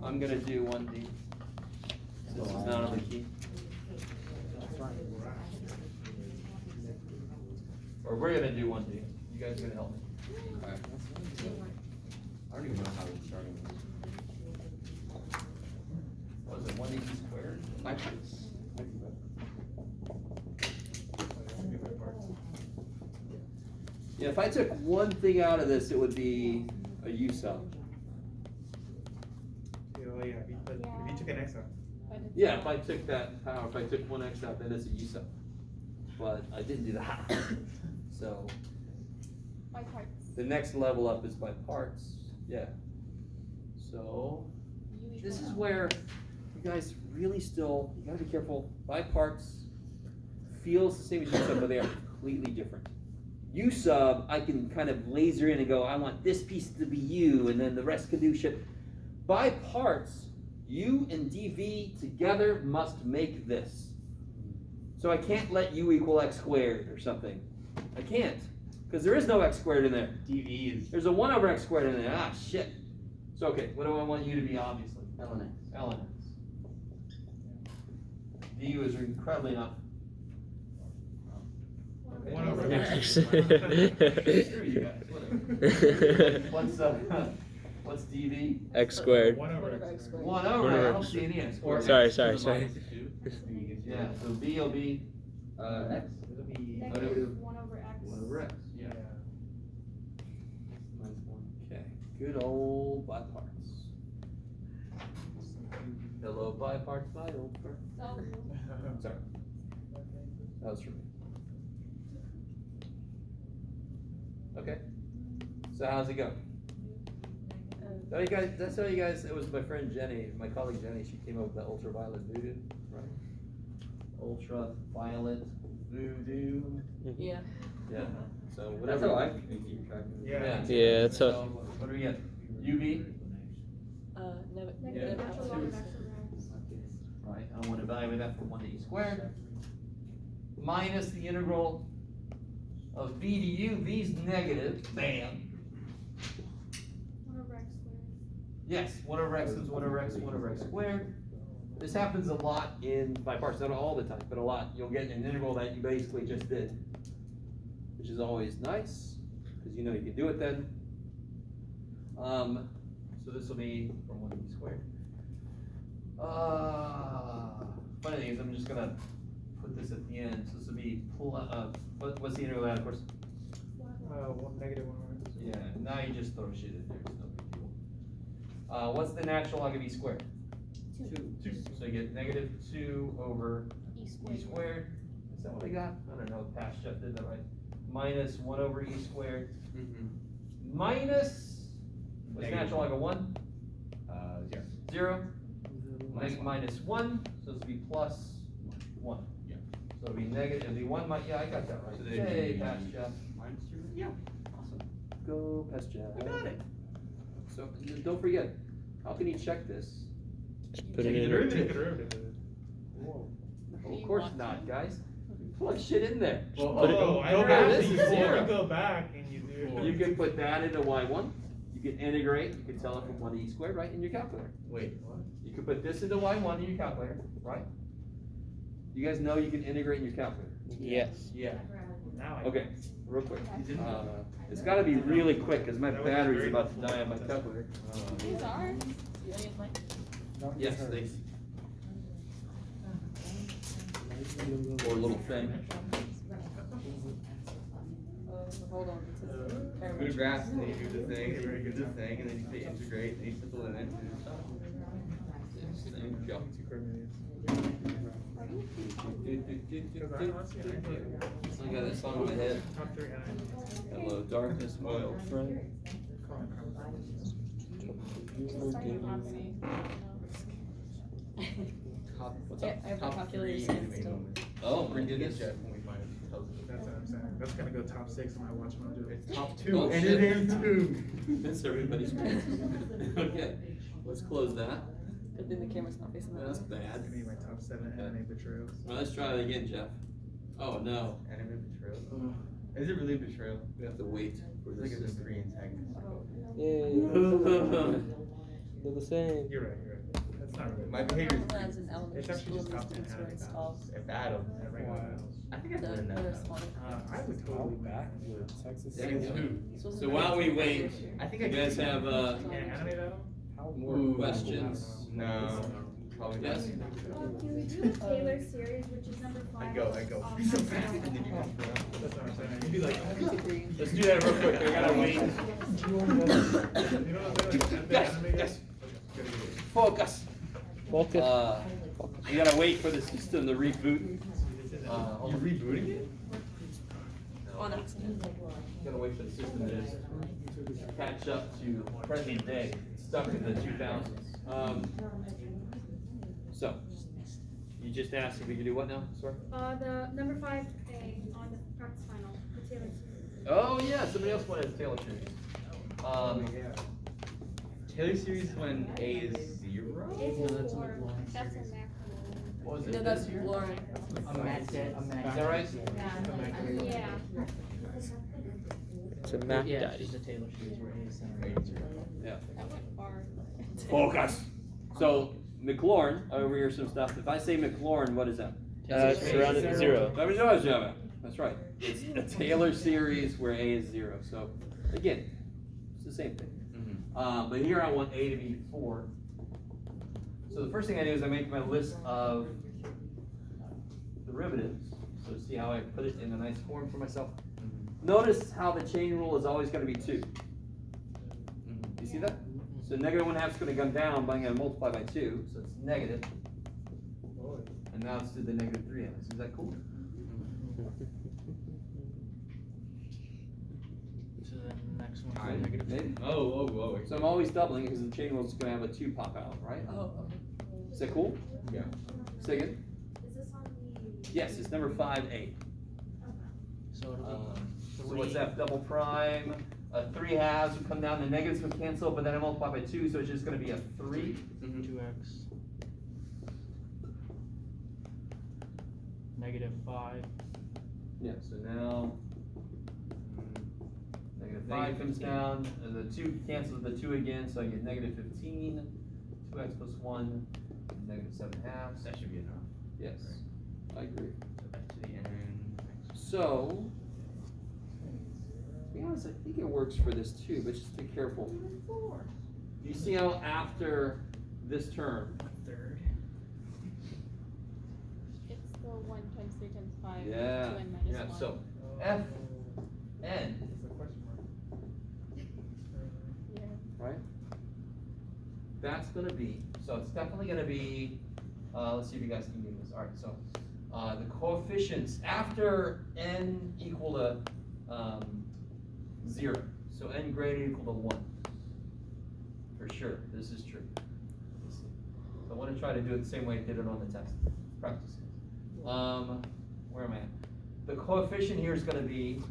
I'm gonna do 1D. This is not on the key. Or we're gonna do 1D. You guys are gonna help me. Alright. I don't even know how we're starting this. What is it, 1D squared? Might be Yeah, if I took one thing out of this, it would be a U sub. Oh yeah, if you took an X out. Yeah, if I took that power, if I took 1x out, then it's a U sub. But I didn't do that. So My parts. the next level up is by parts. Yeah. So this is where you guys really still, you gotta be careful. By parts feels the same as U sub, but they are completely different. U sub, I can kind of laser in and go, I want this piece to be U, and then the rest can do shit. By parts, U and dV together must make this. So I can't let U equal x squared or something. I can't, because there is no x squared in there. DV is There's a 1 over x squared in there. Ah, shit. So, okay, what do I want U to be, obviously? ln x. ln x. Du is incredibly enough. Okay. 1 over Yeah. X. Screw you guys, whatever. What's dv? X squared. 1 over X. 1 over, I don't see any x squared. Sorry. Yeah, so b will be X. It'll be Negative 1 over x. 1 over x. yeah. Okay, good old by parts. Hello, by parts, my old friend. So, Sorry, that was for me. Okay, so how's it go? That's how you guys, it was my friend Jenny, my colleague Jenny, she came up with that ultraviolet voodoo, right? Ultraviolet voodoo. Yeah. Yeah, so That's whatever. how I keep track of it. Yeah. Yeah, it's So, a what do we get? UV? Negative Yeah. natural log of x over x. Right, I want to evaluate that from 1 to e squared. Minus the integral of v to u, v's negative, bam. 1 over x squared. Yes, 1 over x is 1 over x, 1 over x squared. This happens a lot in by parts, not all the time, but a lot. You'll get an integral that you basically just did, which is always nice, because you know you can do it then. So this will be from 1 to e squared. Funny thing is, I'm just gonna put this at the end. So this will be what's the integral of that, of course? Negative 1 over X. Yeah. Now you just throw shit in there. It's no big deal. What's the natural log of e squared? 2. So you get negative 2 over e e squared. squared. Is that what I got? I don't know. Past Jeff did that right. Minus 1 over e squared. Minus. What's Negative. natural log of 1? 0. 0. Minus 1, so this will be plus 1. Yeah. So it'll be negative, it'll be 1, yeah, I got that right. So then Yay, you- pass Jeff. Minus 2? Yeah. Awesome. Go, pass Jeff. I got it. So, don't forget, how can you check this? just put it Take the in. derivative. Whoa. Of course not, guys. Plug shit in there. Well, Put it- Oh, I Go never back. asked This you is before. 0. You go back and you do. You can put that into y1. You can integrate, you can tell it from 1 to e squared, right, in your calculator. Wait, what? You can put this into y1 in your calculator, right? You guys know you can integrate in your calculator. Yes. Yeah. Now I. Okay, real quick. It's gotta be really quick, because my That would be battery's great. about to die on my calculator. These are. Yes, thanks. or little thing. Hold on. It says You put a parametric. graph and then you do the thing, and then you do the thing, and then you say integrate, and you put the limit, and it's done. Same job. I got that song in my head. Top 3 animes. Hello, darkness, my old friend. Top, what's I up? have a Top calculator 3 stand anime still. moments. Oh, Bring did it this. Jeff when we find it. Tells us. That's what I'm saying. That's gonna go top 6 on my watch mojo. It's top 2, Oh, and shit. it is 2. That's everybody's fault. Okay, let's close that. Good thing the camera's not facing That's that. bad. Gonna be my top 7 anime betrayals. Well, let's try it again, Jeff. Oh, no. Anime betrayal. Is it really betrayal? We have to wait for It's this. like it's a Korean antagonist. Yay. They're the same. You're right, you're right. That's not really. My behavior is As an elementary It's actually school, just these top 10 students were anime installed. battles. If Adam. At regular battles. I think I've The done that. correspondent. I would totally back. Texas. There you go. This was So a while we very wait, first year. I think you guys have An anime battle? more questions? No. Probably not. Yes. Can we do the Taylor series, which is number 5? I go. off Be so of fast, the- and then you come around. That's what I'm saying. You'd be like, Let's do that real quick. I gotta wait. you know what I'm Yes, anime yes. Good. Focus. Focus. You gotta wait for the system to reboot. You're rebooting it? On accident. Gotta wait for the system to catch up to present day. It's stuck in the 2000s. So, you just asked if we could do what now? Sorry. The number 5A on the practice final, the Taylor series. Oh yeah, somebody else wanted a Taylor series. Taylor series is when A is 0? That's a four. That's a macro. What was it? No, that's Lauren. Is that right? Yeah. It's a Mac Yeah, daddy. it's a Taylor series where A is center. Yeah. That went far. Focus. So McLaurin, over here some stuff. If I say McLaurin, what is that? Surrounded with 0. That's right. It's a Taylor series where A is 0. So again, it's the same thing. But here I want A to be 4. So the first thing I do is I make my list of derivatives. So see how I put it in a nice form for myself. Notice how the chain rule is always going to be 2. You see that? So -1/2 is going to come down, but I'm going to multiply by 2, so it's negative. And now let's do the -3. Is that cool? So then the next one. Alright. Maybe. Oh. So I'm always doubling because the chain rule is going to have a 2 pop out, right? Oh, okay. Is that cool? Yeah. Say again? Is this on the? Yes, it's number 5A. So it'll be So what's that? Double prime. 3/2 would come down. The negatives would cancel, but then I multiply by 2, so it's just going to be a 3. 2x. -5. Yeah. So now -5 comes down, and the 2 cancels the 2 again, so I get -15. 2x plus 1, -7/2. That should be enough. Yes, I agree. So back to the end. So, to be honest, I think it works for this too, but just be careful. You see how after this term, Third. It's the 1 times 3 times 5. yeah, 2n minus yeah. 1. So, Fn, It's a question mark. Yeah. right? That's gonna be, so it's definitely gonna be, let's see if you guys can do this. All right, so the coefficients after n equal to 0, so n greater equal to 1. For sure, this is true. Let's see. I want to try to do it the same way I did it on the test. Practice. Where am I at? The coefficient here is going to be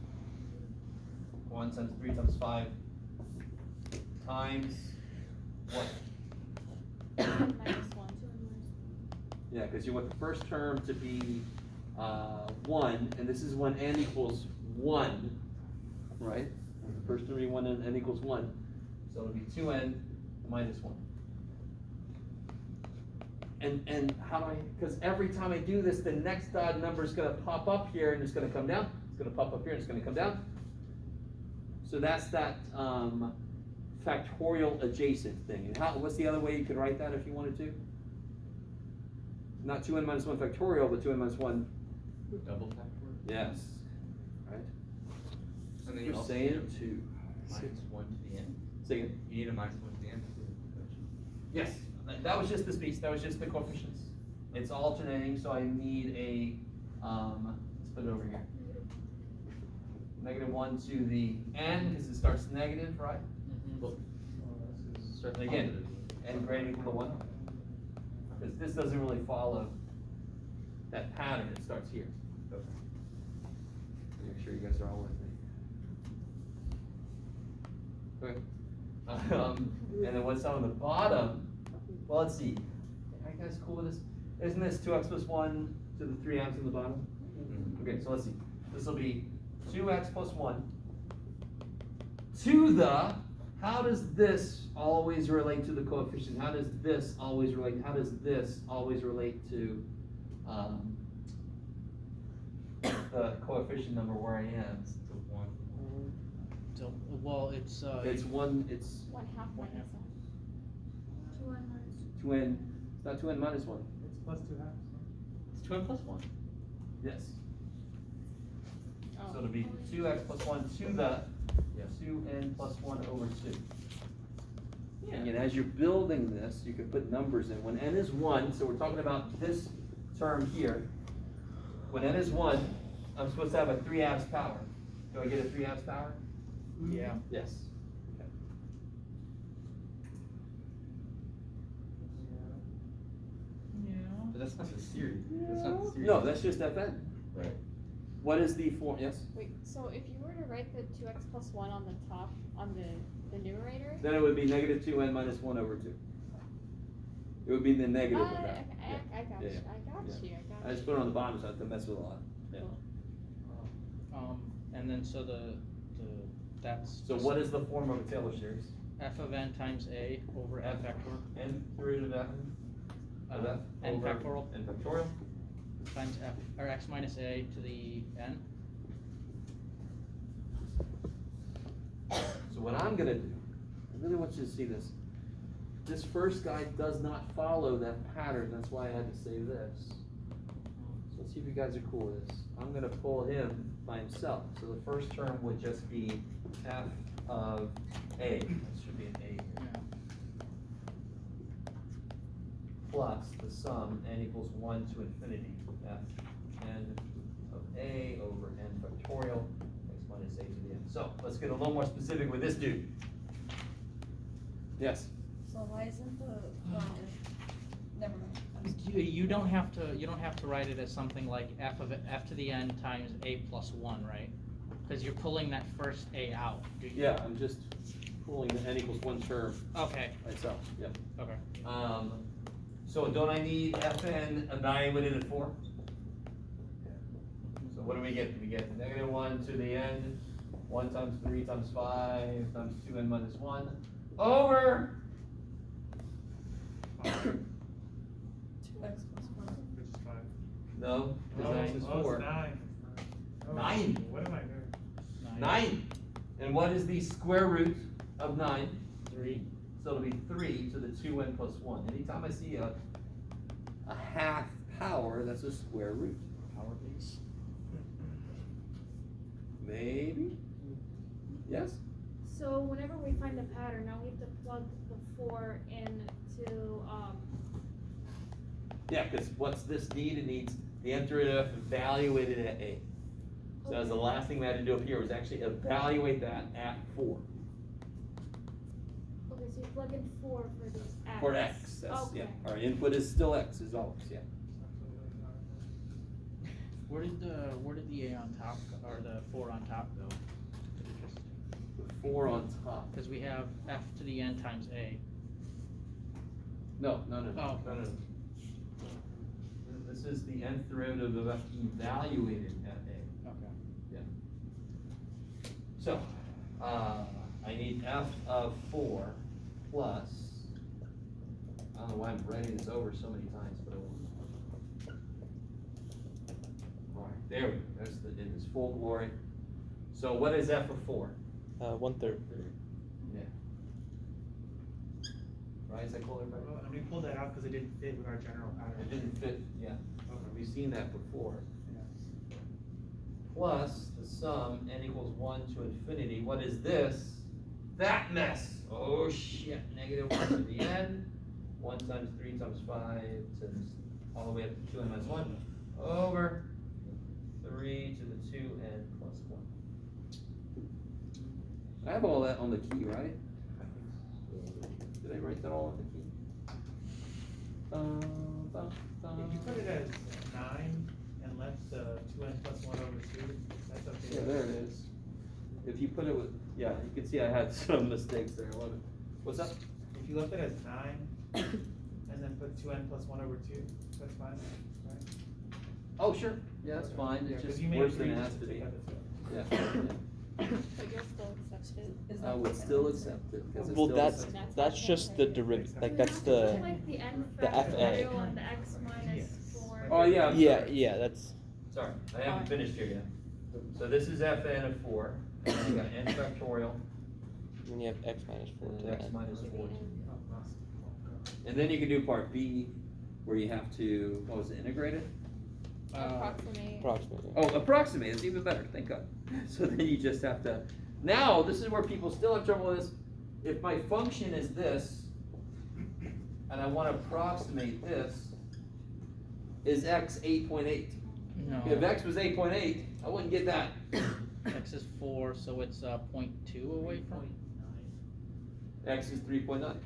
1 times 3 times 5 times what? 2n minus 1. Yeah, because you want the first term to be 1, and this is when n equals 1, right? The first term to be 1 and n equals 1. So it'll be 2n minus 1. And how do I, because every time I do this, the next odd number is going to pop up here and it's going to come down. It's going to pop up here and it's going to come down. So that's that factorial adjacent thing. And what's the other way you could write that if you wanted to? not 2n minus 1 factorial, but 2n minus 1, Double factor. yes. Right? And then You're you also saying need two. a minus 1 to the end. Say again? You need a minus 1 to the end. Yes, that was just this piece, that was just the coefficients. It's alternating, so I need a, let's put it over here. -1 to the n, because it starts negative, right? Again, n greater than equal to 1. Because this doesn't really follow that pattern, it starts here. Make sure you guys are all with me. Okay. And then what's on the bottom? Well, let's see. Are you guys cool with this? Isn't this 2x plus 1 to the 3x on the bottom? Okay, so let's see. This will be 2x plus 1 to the, how does this always relate to the coefficient? How does this always relate? How does this always relate to the coefficient number where I am? To 1. So, well, it's It's 1, it's 1/2 minus that. 2n minus 2n, it's not 2n minus 1. It's plus 2 halves. It's 2n plus 1. Yes. Oh. So it'll be 2x plus 1 to the Yeah. 2n plus 1 over 2. And again, as you're building this, you can put numbers in. When n is 1, so we're talking about this term here. When n is 1, I'm supposed to have a 3/2 power. Do I get a 3/2 power? yeah. Yes. Okay. But that's not the series. That's not the series. No, that's just fn. Right. What is the form? Yes? Wait, so if you were to write the 2x plus 1 on the top, on the numerator? Then it would be negative 2n minus 1 over 2. It would be the negative of that. I got Yeah, you, yeah. I got Yeah. you, I got you. I just put it on the bottom so I have to mess with a lot. Yeah. And then so that's. So what is the form of a Taylor series? F of n times a over f factor N root of f of f n over factorial n factorial. times f, or x minus a to the n. So what I'm gonna do, I really want you to see this. This first guy does not follow that pattern, that's why I had to say this. So let's see if you guys are cool with this. I'm gonna pull him by himself. So the first term would just be f of a. This should be an a here. Plus the sum n equals 1 to infinity. F n of a over n factorial x minus a to the n. So let's get a little more specific with this dude. Yes? So why isn't the, never mind. You don't have to write it as something like f to the n times a plus 1, right? Because you're pulling that first a out. Yeah, I'm just pulling the n equals 1 term Okay. by itself. Yep. Okay. So don't I need fn evaluated at 4? So what do we get? We get negative 1 to the n, 1 times 3 times 5 times 2n minus 1 over 2x plus 1. Which is 5. no, because x is 4. It's 9. Oh, 9. What am I doing? 9. And what is the square root of 9? 3. So it'll be 3 to the 2n plus 1. Anytime I see a half power, that's a square root. Power base. Maybe? Yes? So whenever we find the pattern, now we have to plug the 4 into, Yeah, because what's this need? It needs the nth derivative evaluated at a. So that's the last thing we had to do up here was actually evaluate that at 4. okay, so you plug in 4 for this x. For x, that's, yeah. Okay. Our input is still x, as always, yeah. Where did the a on top go, or the 4 on top go? The 4 on top. Because we have f to the n times a. No. Oh. No. This is the nth derivative of f evaluated at a. Okay. So, I need f of 4 plus, I don't know why I'm writing this over so many times, but I will. All right, there we go, that's in its full glory. So what is f of 4? 1/3. Yeah. Right? Why is that qualified? Well, and we pulled that out because it didn't fit with our general pattern. It didn't fit, yeah. Okay. We've seen that before. Plus the sum, n equals 1 to infinity. What is this? That mess. Oh shit, negative 1 to the n. 1 times 3 times 5 times all the way up to 2n minus 1 over 3 to the 2n plus 1. I have all that on the key, right? Did I write that all on the key? If you put it as 9 and left the 2n plus 1 over 2, that's okay. Yeah, there it is. If you put it with, yeah, you can see I had some mistakes there. What's up? If you left it as 9 and then put 2n plus 1 over 2, that's fine, right? Oh, sure. Yeah, that's fine. Yeah, It's 'cause just you made worse it than it three has just to be. take out the two. Yeah. But you'll still accept it. I would still accept it. 'Cause it's Well, still that's the same. that's just the derivative. Like that's Put, the like the n the FA. factorial and the x minus Yes. 4. Oh, yeah. I'm yeah sorry. yeah that's Sorry, I haven't finished here yet. So this is fn of 4, and then you got n factorial, when you have x minus 4 and to then x n. minus 4. And then you can do part B, where you have to, what was it, integrate it? Approximate. Approximately. Oh, approximate, it's even better, thank God. So then you just have to, now, this is where people still have trouble with this. If my function is this, and I want to approximate this, is x 8.8? No. If x was 8.8, I wouldn't get that. X is 4, so it's 0.2 away from. X is 3.9.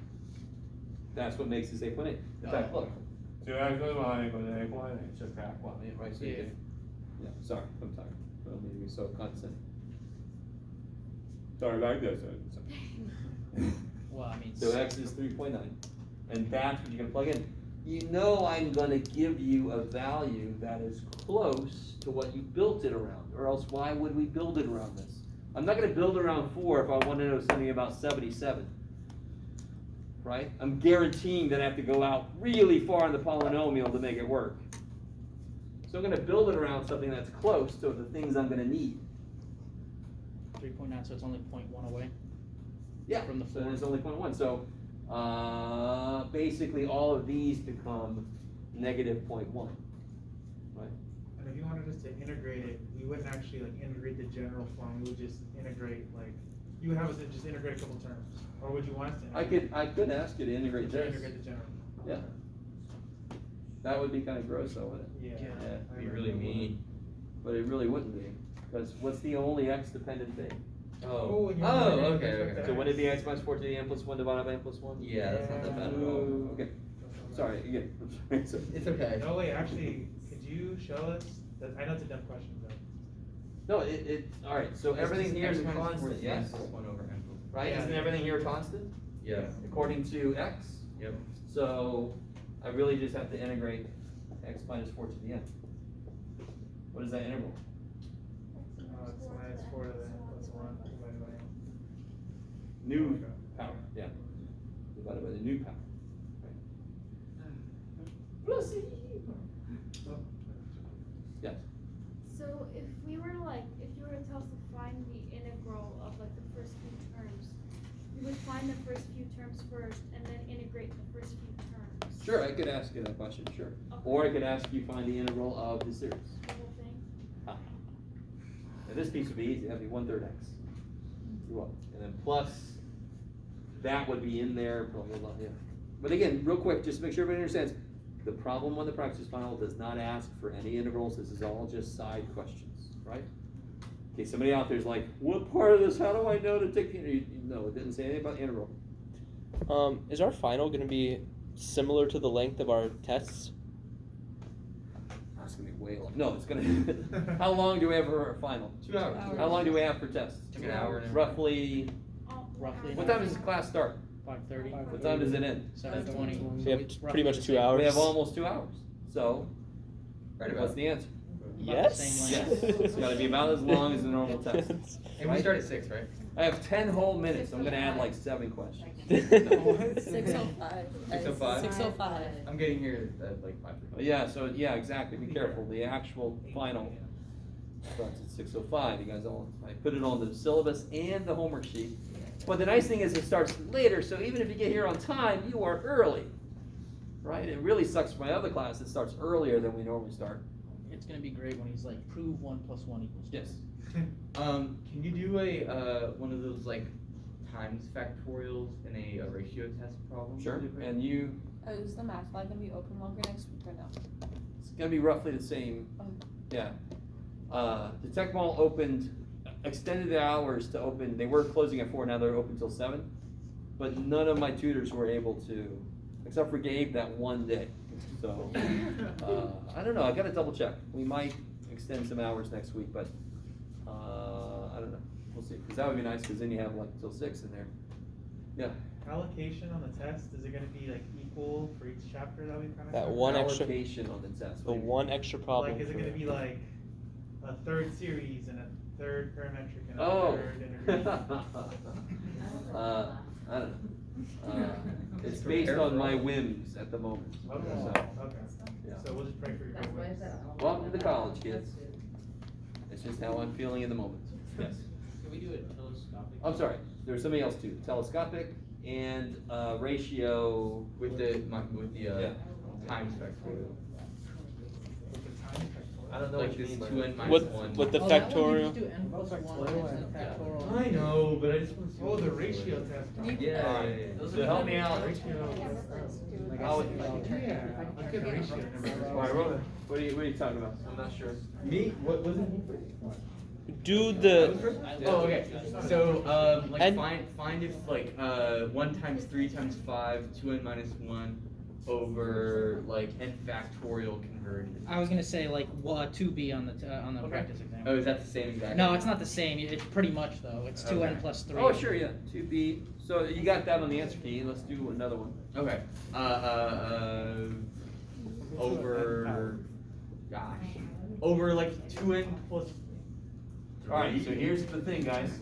That's what makes this 8.8. In fact, Oh. look. 2x plus 1 equals 8.8. Subtract 1, yeah, right? So you Yeah. can, yeah, sorry, I'm tired. I don't mean to be so condescending. Sorry about this. Well, I mean. So x is 3.9, and that's what you're gonna plug in. You know I'm gonna give you a value that is close to what you built it around, or else why would we build it around this? I'm not gonna build it around 4 if I want to know something about 77, right? I'm guaranteeing that I have to go out really far in the polynomial to make it work. So I'm gonna build it around something that's close to the things I'm gonna need. 3.9, so it's only 0.1 away. Yeah, From the so 4. there's only 0.1. So basically all of these become negative 0.1, right? And if you wanted us to integrate it, we wouldn't actually like integrate the general form, we would just integrate like, you would have us just integrate a couple terms, or would you want us to integrate? I could ask you to integrate To this. integrate the general. Yeah. That would be kind of gross though, wouldn't it? Yeah. It'd be really mean. But it really wouldn't be, because what's the only x dependent thing? Oh, and you're Oh, integrating okay, with okay. the So wouldn't it be x? x minus 4 to the n plus 1 divided by n plus 1? Yeah, that's not that bad at all. Ooh, okay, sorry, again, I'm sorry. It's okay. No, wait, actually, could you show us, that, I know it's a dumb question, but. No, alright, so everything here is a X minus constant, 4 yes? plus 1 over n. Right, Yeah. isn't everything here a constant? Yeah. According to x? Yep. So I really just have to integrate x minus 4 to the n. What is that integral? It's minus 4 to the n plus 1 divided by n. New power, yeah. Divided by the new power. Yes. So if we were to if you were to tell us to find the integral of like the first few terms, we would find the first few terms first and then integrate the first few terms. Sure, I could ask you that question, sure. Okay. Or I could ask you find the integral of the series. The whole thing. Now this piece would be easy, that'd be 1/3 x. You're welcome. And then plus, that would be in there, blah, blah, blah, yeah. But again, real quick, just to make sure everybody understands, the problem on the practice final does not ask for any integrals, this is all just side questions, right? Okay, somebody out there's like, what part of this, how do I know to take the, no, it didn't say anything about integral. Is our final going to be similar to the length of our tests? It's gonna be way long. No, it's gonna, how long do we have for our final? 2 hours. How long do we have for tests? Took an hour and a half. Roughly, Roughly. what time does the class start? 5:30. What time does it end? 7:20. So we have it's pretty roughly much the 2 same. hours. We have almost 2 hours. So, Right what's about. the answer? About the Yes. same Yes. length. It's gotta be about as long as the normal test. And we start at 6, right? I have 10 whole minutes. I'm gonna add like 7 questions. 6:05. 6:05? 6:05. I'm getting here at like 5:30. Yeah, so, yeah, exactly. Be careful. The actual final starts at 6:05. You guys all, I put it on the syllabus and the homework sheet. But the nice thing is it starts later, so even if you get here on time, you are early. Right? It really sucks for my other class. It starts earlier than we normally start. It's gonna be great when he's like, prove 1 + 1 = 2. Yes. Can you do a one of those like times factorials in a ratio test problem? Sure. And you, Is the math lab gonna be open longer next week or no? it's gonna be roughly the same. Oh. Yeah. The tech mall opened, extended the hours to open. They were closing at 4, now they're open till 7. But none of my tutors were able to, except for Gabe, that one day. So, I don't know, I gotta double check. We might extend some hours next week, but, I don't know. We'll see, because that would be nice, because then you have like till 6 in there. Yeah. Allocation on the test, is it gonna be like equal for each chapter that we kind of? That one extra, Allocation on the test. the one extra problem. Like, is it for- gonna be like a third series and a third parametric and a Oh. third integration? I don't know. It's based on my whims at the moment. Okay, So, okay. yeah. So we'll just pray for your good wins. Welcome to the college, kids. It's just how I'm feeling in the moment. Yes. Can we do it telescopic? I'm sorry, there's something else too. Telescopic and ratio. With the Yeah. times factorial. With the time factorial. I don't know like this 2n minus With 1. with the Oh, that one you factorial. just do n + 1 and then factorial. I know, but I just want to see. Oh, the ratio test. Yeah. So help me out. Ratio. How would- Yeah, look at ratio. Why, Roman? What are you talking about? I'm not sure. Me? What wasn't he? Do the Oh, okay. So, like, And- find if like 1 times 3 times 5, 2n minus 1 over like n factorial conversion. I was gonna say like 2b on the Okay. practice exam. Oh, is that the same exact? No, it's not the same. It's pretty much though. It's 2n Okay. + 3. Oh, sure, yeah. 2B. So you got that on the answer key. Let's do another one. Okay. Over. Gosh. Over like 2n plus. Alright, so here's the thing, guys.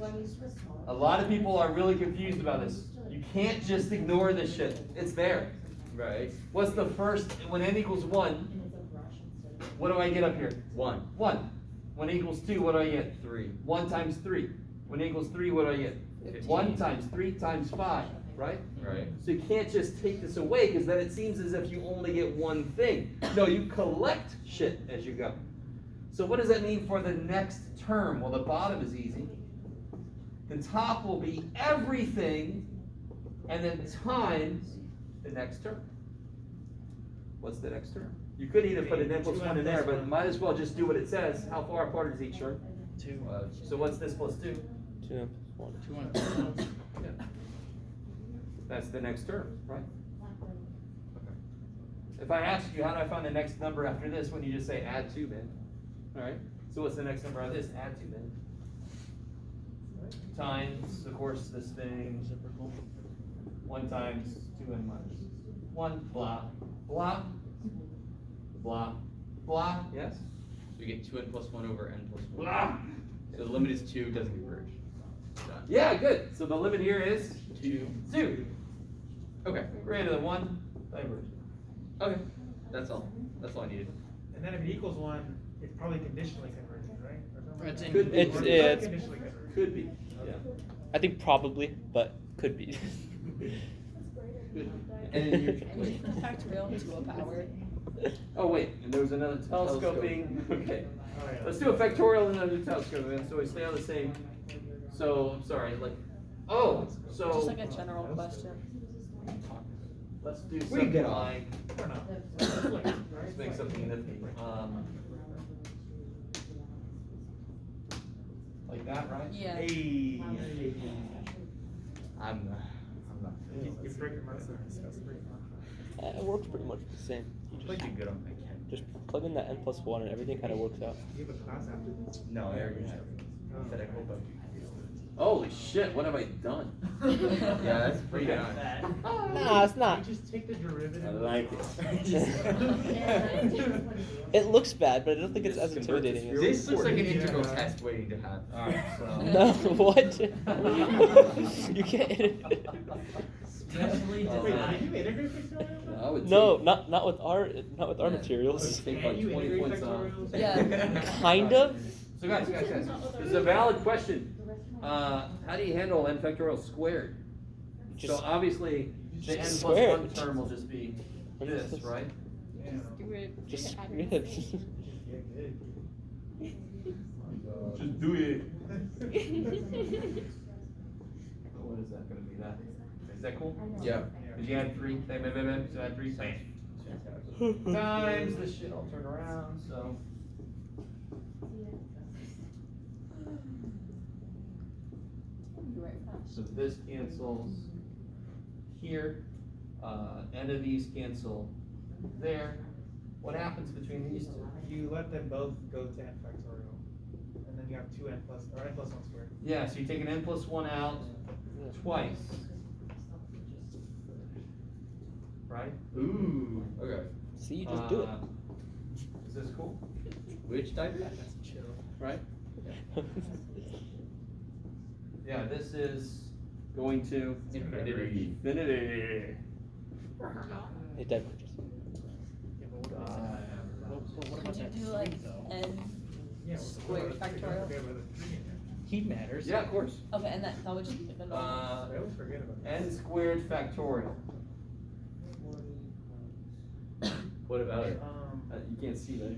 A lot of people are really confused about this. You can't just ignore this shit. It's there. Right. What's the first, when n equals 1, what do I get up here? 1. 1. When n equals 2, what do I get? 3. 1 times 3. When n equals 3, what do I get? 15. 1 times 3 times 5, right? Right. So you can't just take this away, because then it seems as if you only get one thing. No, you collect shit as you go. So what does that mean for the next term? Well, the bottom is easy. The top will be everything, and then times the next term. What's the next term? You could either put an n plus 1 in there, but might as well just do what it says. How far apart is each term? 2. So what's this plus 2? 2 + 1. 2n + 1. Yeah. That's the next term, right? If I ask you, how do I find the next number after this, when you just say add 2, man? Alright, so what's the next number on this? Add 2, then. Times, of course, this thing. 1 times 2n minus 1, blah, blah, blah, blah, yes? So you get 2n plus 1 over n plus 1. Blah! So the limit is 2, doesn't converge. Done. Yeah, good. So the limit here is 2. 2. Okay. Greater than 1, diverge. Okay. That's all. That's all I needed. And then if it equals 1, it's probably conditionally converged, right? Or something It's like in- that? Could be. It's- Or yeah, it's- conditionally converged. Could be, yeah. I think probably, but could be. And then you Factorial to a power. Oh wait, and there was another telescoping. Okay, Oh, yeah. let's do a factorial and another telescoping. So we stay on the same. So I'm sorry, like, oh, so Just like a general question. let's do We something get like. Or not. Let's make something nifty. Like that, right? Yeah. Hey. I'm not. You break your marks there. It works pretty much the same. You Pretty good on that. just plug in that n plus 1 and everything kind of works out. You have a class after this? No, I already have. Said I hope Holy shit, what have I done? Yeah, that's pretty good. Nah, it's not. You just take the derivative. I like It looks bad, but I don't think it's as Just intimidating. convert as This looks like an Yeah. integral test waiting to happen. Alright, so. No, what? You can't. Especially Oh, Wait, designed. can you integrate factorial? I would No, take- not with our materials. Take Can like you 20 integrate points off. factorials? Yeah. Kind of. So So guys, this is a valid question. How do you handle n factorial squared? So obviously, the n plus square 1 term will just be this, right? Just do it. Just add screw it. it. Just do it. What is that gonna be? That is that cool? Yeah. Did you add 3? So add 3 times. This shit all turn around. So so this cancels here. End of these cancel there. What happens between these two? You let them both go to n factorial, and then you have 2n plus, or n plus 1 squared. Yeah, so you take an n plus 1 out twice. Right? Ooh. Okay. See, you just do it. Is this cool? Which type? Right? Yeah, this is going to Infinity. infinity. It diverges. What about Could you that do like three, though? n Yeah, squared factorial? Heat matters. Yeah, of course. Okay, and that would just be the normal. I always forget about that. N squared factorial. What about it? You can't see that.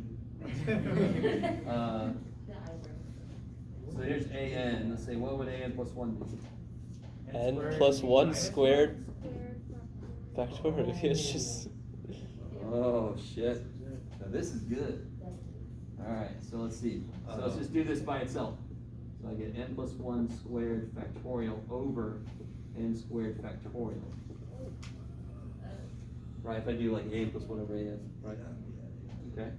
So here's an. Let's say, what would an plus 1 be? N plus 1 squared factorial. It's just. Oh shit. Now this is good. Alright, so let's see. So let's just do this by itself. So I get n plus 1 squared factorial over n squared factorial. Right, if I do like a plus 1 over an, right? Okay.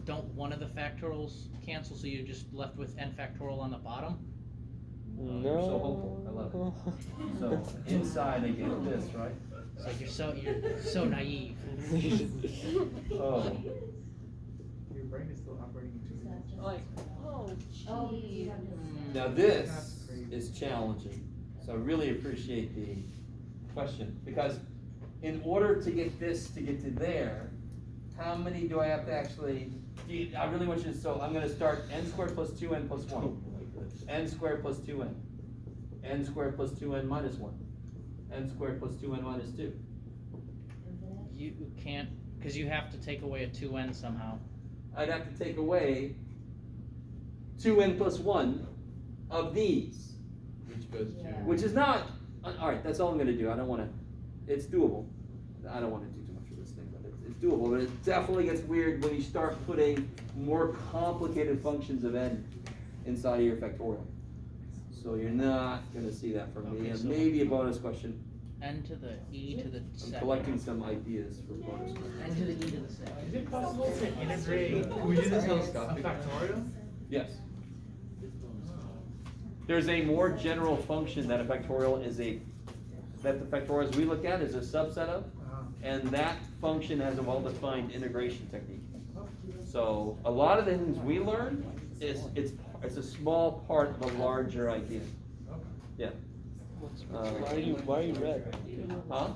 Don't one of the factorials cancel, so you're just left with n factorial on the bottom? No. You're so hopeful. I love it. So inside I get this, right? So you're so naive. Oh. Your brain is still operating in 2 Like, Oh, jeez. Now this is challenging, so I really appreciate the question, because in order to get this to get to there, how many do I have to actually, I really want you to, so I'm gonna start n squared plus 2n plus 1, n squared plus 2n, n squared plus 2n minus 1, n squared plus 2n minus 2. You can't, because you have to take away a 2n somehow. I'd have to take away 2n plus 1 of these. Which goes to. Which is not, alright, that's all I'm gonna do. I don't wanna, it's doable. I don't wanna do too much of this thing, but it's doable. But it definitely gets weird when you start putting more complicated functions of n inside of your factorial. So you're not gonna see that from me. Okay, And so- maybe a bonus question. N to the e to the I'm second. collecting some ideas for bonus questions. N to the e to the second. Is it possible to integrate Can we do this a telescopic? factorial? Yes. There's a more general function that a factorial is that the factorials we look at is a subset of, and that function has a well-defined integration technique. So a lot of the things we learn it's a small part of a larger idea. Yeah. Why are you red? Huh?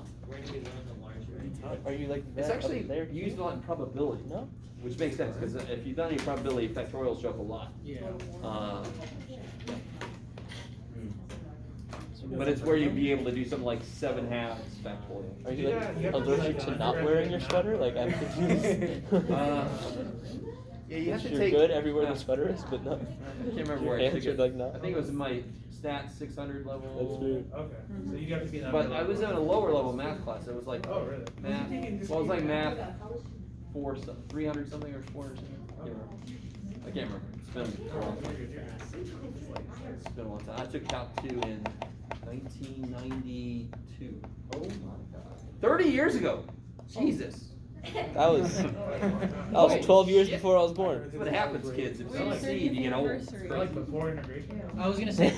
Are you like It's red actually up there? used a lot in probability. No? Which makes sense, because if you've done any probability, factorials show up a lot. Yeah. But it's where you'd be able to do something like 7 halves factorial. Are you Yeah, you have to allergic like, to not wearing your sweater? Like I'm confused. Yeah, you have to You're take. good everywhere the sweater is, but not. I can't remember Your where I hands took are it. like not. I think it was in my stats 600 level. That's weird. Okay, so you have to be in that. But I was in a lower level math class. It was like Oh, really? math. Well, it was like math 300 something or 400 something. I can't remember. It's been a long time. It's been a long time. I took Calc 2 in 1992. Oh my god. 30 years ago. Jesus. That was 12 years before I was born. That's what happens, kids. If you We're succeed, you get old. Like before integration? I was gonna say.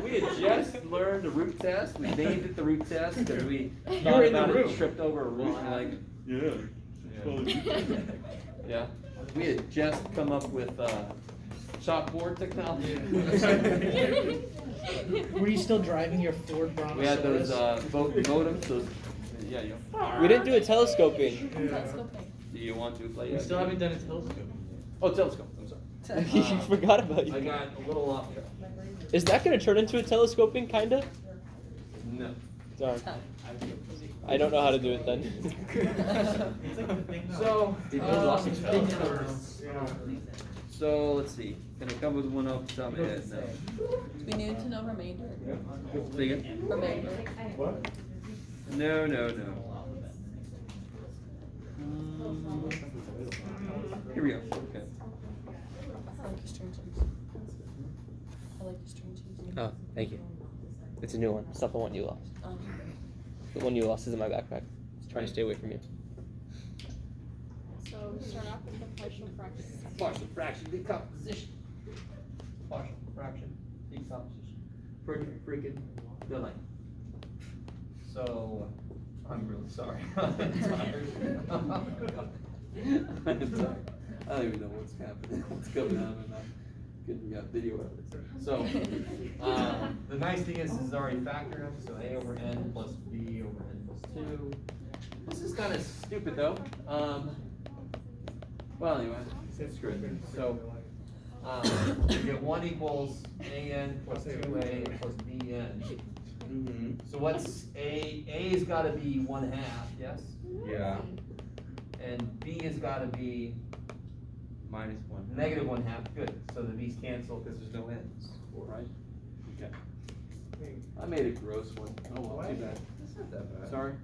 We had just learned the root test. We named it the root test because we You thought were in the about it, room. tripped over a root, and like, yeah. We had just come up with chalkboard technology. Were you still driving your Ford Bronco? We had those modems. Those, yeah, We didn't do a telescoping. Telescoping. Do you want to play? We still haven't done a telescope. Oh, telescope. I'm sorry. You forgot about you. I got a little off track. Is that gonna turn into a telescoping, kinda? No. Darn. I don't know how to do it then. It's like the thing that- So, Yeah. so let's see. Can I come with one off the top of my head? No. We need to know remainder. Say again? Remainder. What? No. Here we go. Okay. I like the string cheese. I like the string cheese. Oh, thank you. It's a new one. It's not the one you lost. The one you lost is in my backpack. It's trying to stay away from you. So we start off with the partial fraction. Partial fraction decomposition. Partial fraction decomposition. Freaking delay. So, I'm really sorry. I'm tired. I'm tired. I don't even know what's happening, what's going on. I'm not getting video of it. So, the nice thing is already factored up. So a over n plus b over n plus 2. This is kind of stupid though. Well, anyway, it's good. So, you get 1 equals an plus 2a plus bn. Mm-hmm. So what's a? A's got to be 1/2, yes? Yeah. And b has got to be -1. negative 1/2. Good. So the b's cancel because there's no n's, right? Okay. I made a gross one. Oh well, too bad. That's not that bad. Sorry.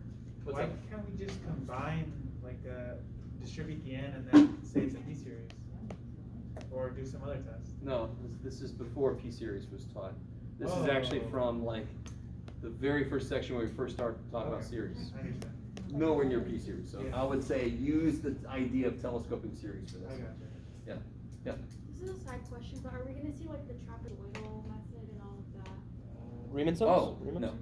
What's Why up? can't we just combine, like, distribute the n and then say it's a p series? Or do some other test? No, this is before P series was taught. This is Oh. actually from like the very first section where we first started talking about Okay. series. I understand. Nowhere near P series. So Yeah. I would say use the idea of telescoping series for I this. gotcha. This is a side question, but are we gonna see like the trapezoidal method and all of that? Riemann sums? Oh, Riemann no.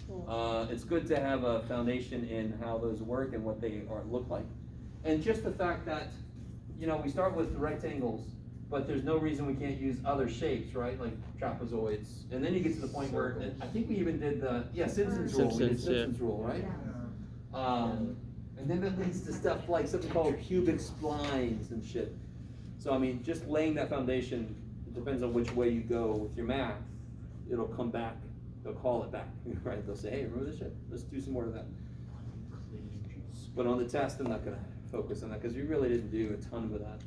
sums? It's good to have a foundation in how those work and what they look like. And just the fact that, we start with the rectangles, but there's no reason we can't use other shapes, right? Like trapezoids. And then you get to the point where, and I think we even did Simpson's rule. We did Simpsons, yeah. Simpson's rule, right? Yeah. And then that leads to stuff like something called cubic splines and shit. So, I mean, just laying that foundation, it depends on which way you go with your math, it'll come back. They'll call it back, right? They'll say, hey, remember this shit? Let's do some more of that. But on the test, I'm not gonna focus on that because we really didn't do a ton of that.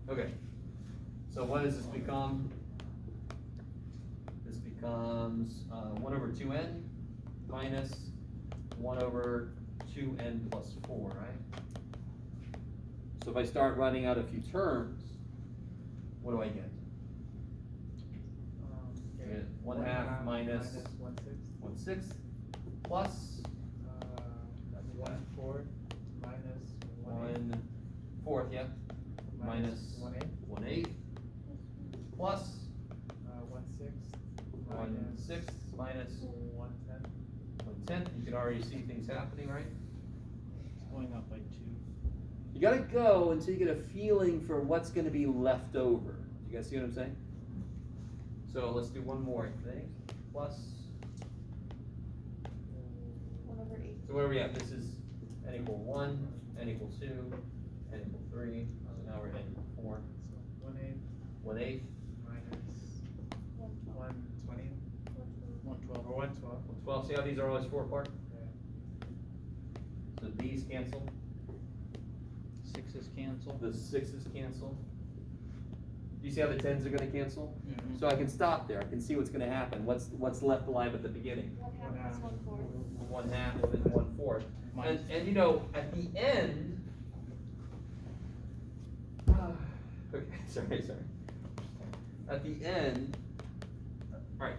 Okay. So what does this become? This becomes 1 over 2n minus 1 over 2n plus 4, right? So if I start writing out a few terms, what do I get? Okay. Get 1/2 minus 1/6. 1/6 plus 1/4 minus 1/4, yeah, minus 1/8. 1/8 plus 1/6 1/6 minus 1/10. 1/10. You can already see things happening, right? It's going up by 2. You gotta go until you get a feeling for what's gonna be left over. You guys see what I'm saying? So let's do one more thing. Plus, 1 over 8. so where are we at? This is n equal 1, n equal 2, n equal 3. So now we're at n equal 4. So 1/8 1/8, minus 1/20 112. or 1/12. 12. See how these are always 4 apart? Yeah. So these cancel. 6's cancel. The 6's cancel. Do you see how the 10s are gonna cancel? Mhm. So I can stop there. I can see what's gonna happen. What's left alive at the beginning? 1/2 is 1/4. 1/2 and 1/4. Minus- And at the end. Okay, sorry. At the end. Alright,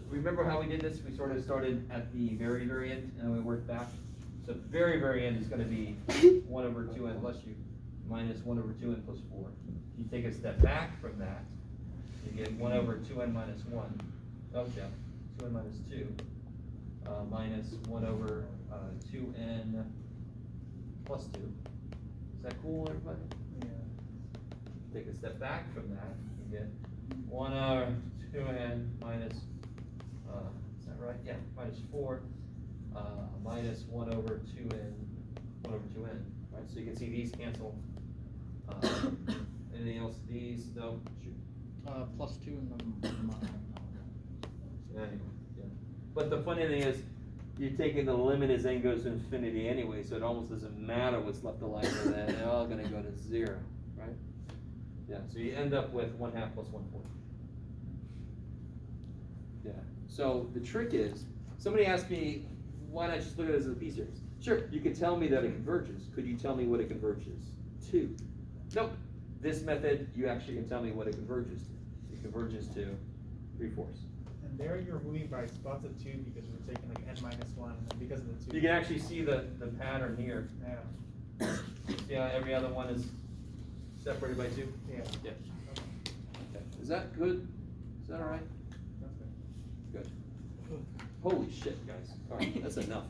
remember how we did this? We sort of started at the very, very end and then we worked back. So the very, very end is gonna be 1 over 2n plus u minus 1 over 2n plus 4. If you take a step back from that, you get 1 over 2n minus 1. Oh, yeah, 2n minus 2. Minus 1 over 2n plus 2. Is that cool, everybody? Yeah. Take a step back from that, you get 1 over 2n minus, is that right? Yeah, minus 4. Minus 1 over 2n, 1 over 2n, right? So you can see these cancel Anything else? These? No? Shoot. +2 in the Anyway, yeah. But the funny thing is, you're taking the limit as n goes to infinity anyway, so it almost doesn't matter what's left alive of that. They're all gonna go to 0, right? Yeah, so you end up with 1/2 plus 1/4. Yeah. So the trick is, somebody asked me, why not just look at it as a p-series? Sure, you could tell me that it converges. Could you tell me what it converges to? Nope. This method, you actually can tell me what it converges to. It converges to 3/4. And there you're moving by spots of 2 because we're taking like n-1, and because of the 2. You can actually see the pattern here. Yeah. See how every other one is separated by 2? Yeah. Yeah. Okay. Is that good? Is that all right? That's good. Good. Holy shit, guys. All right, that's enough.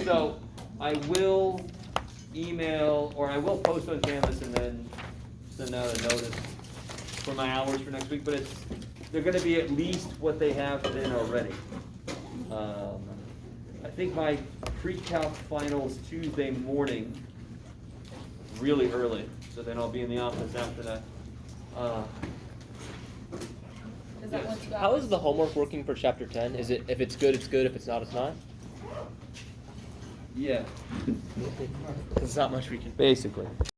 So I will email, or I will post on Canvas and then send out a notice for my hours for next week, but they're gonna be at least what they have in already. I think my pre-calc finals Tuesday morning, really early, so then I'll be in the office after that. Is that what you got? How is the homework working for chapter 10? Is it, if it's good, it's good, if it's not, it's not? Yeah. There's not much we can. Basically.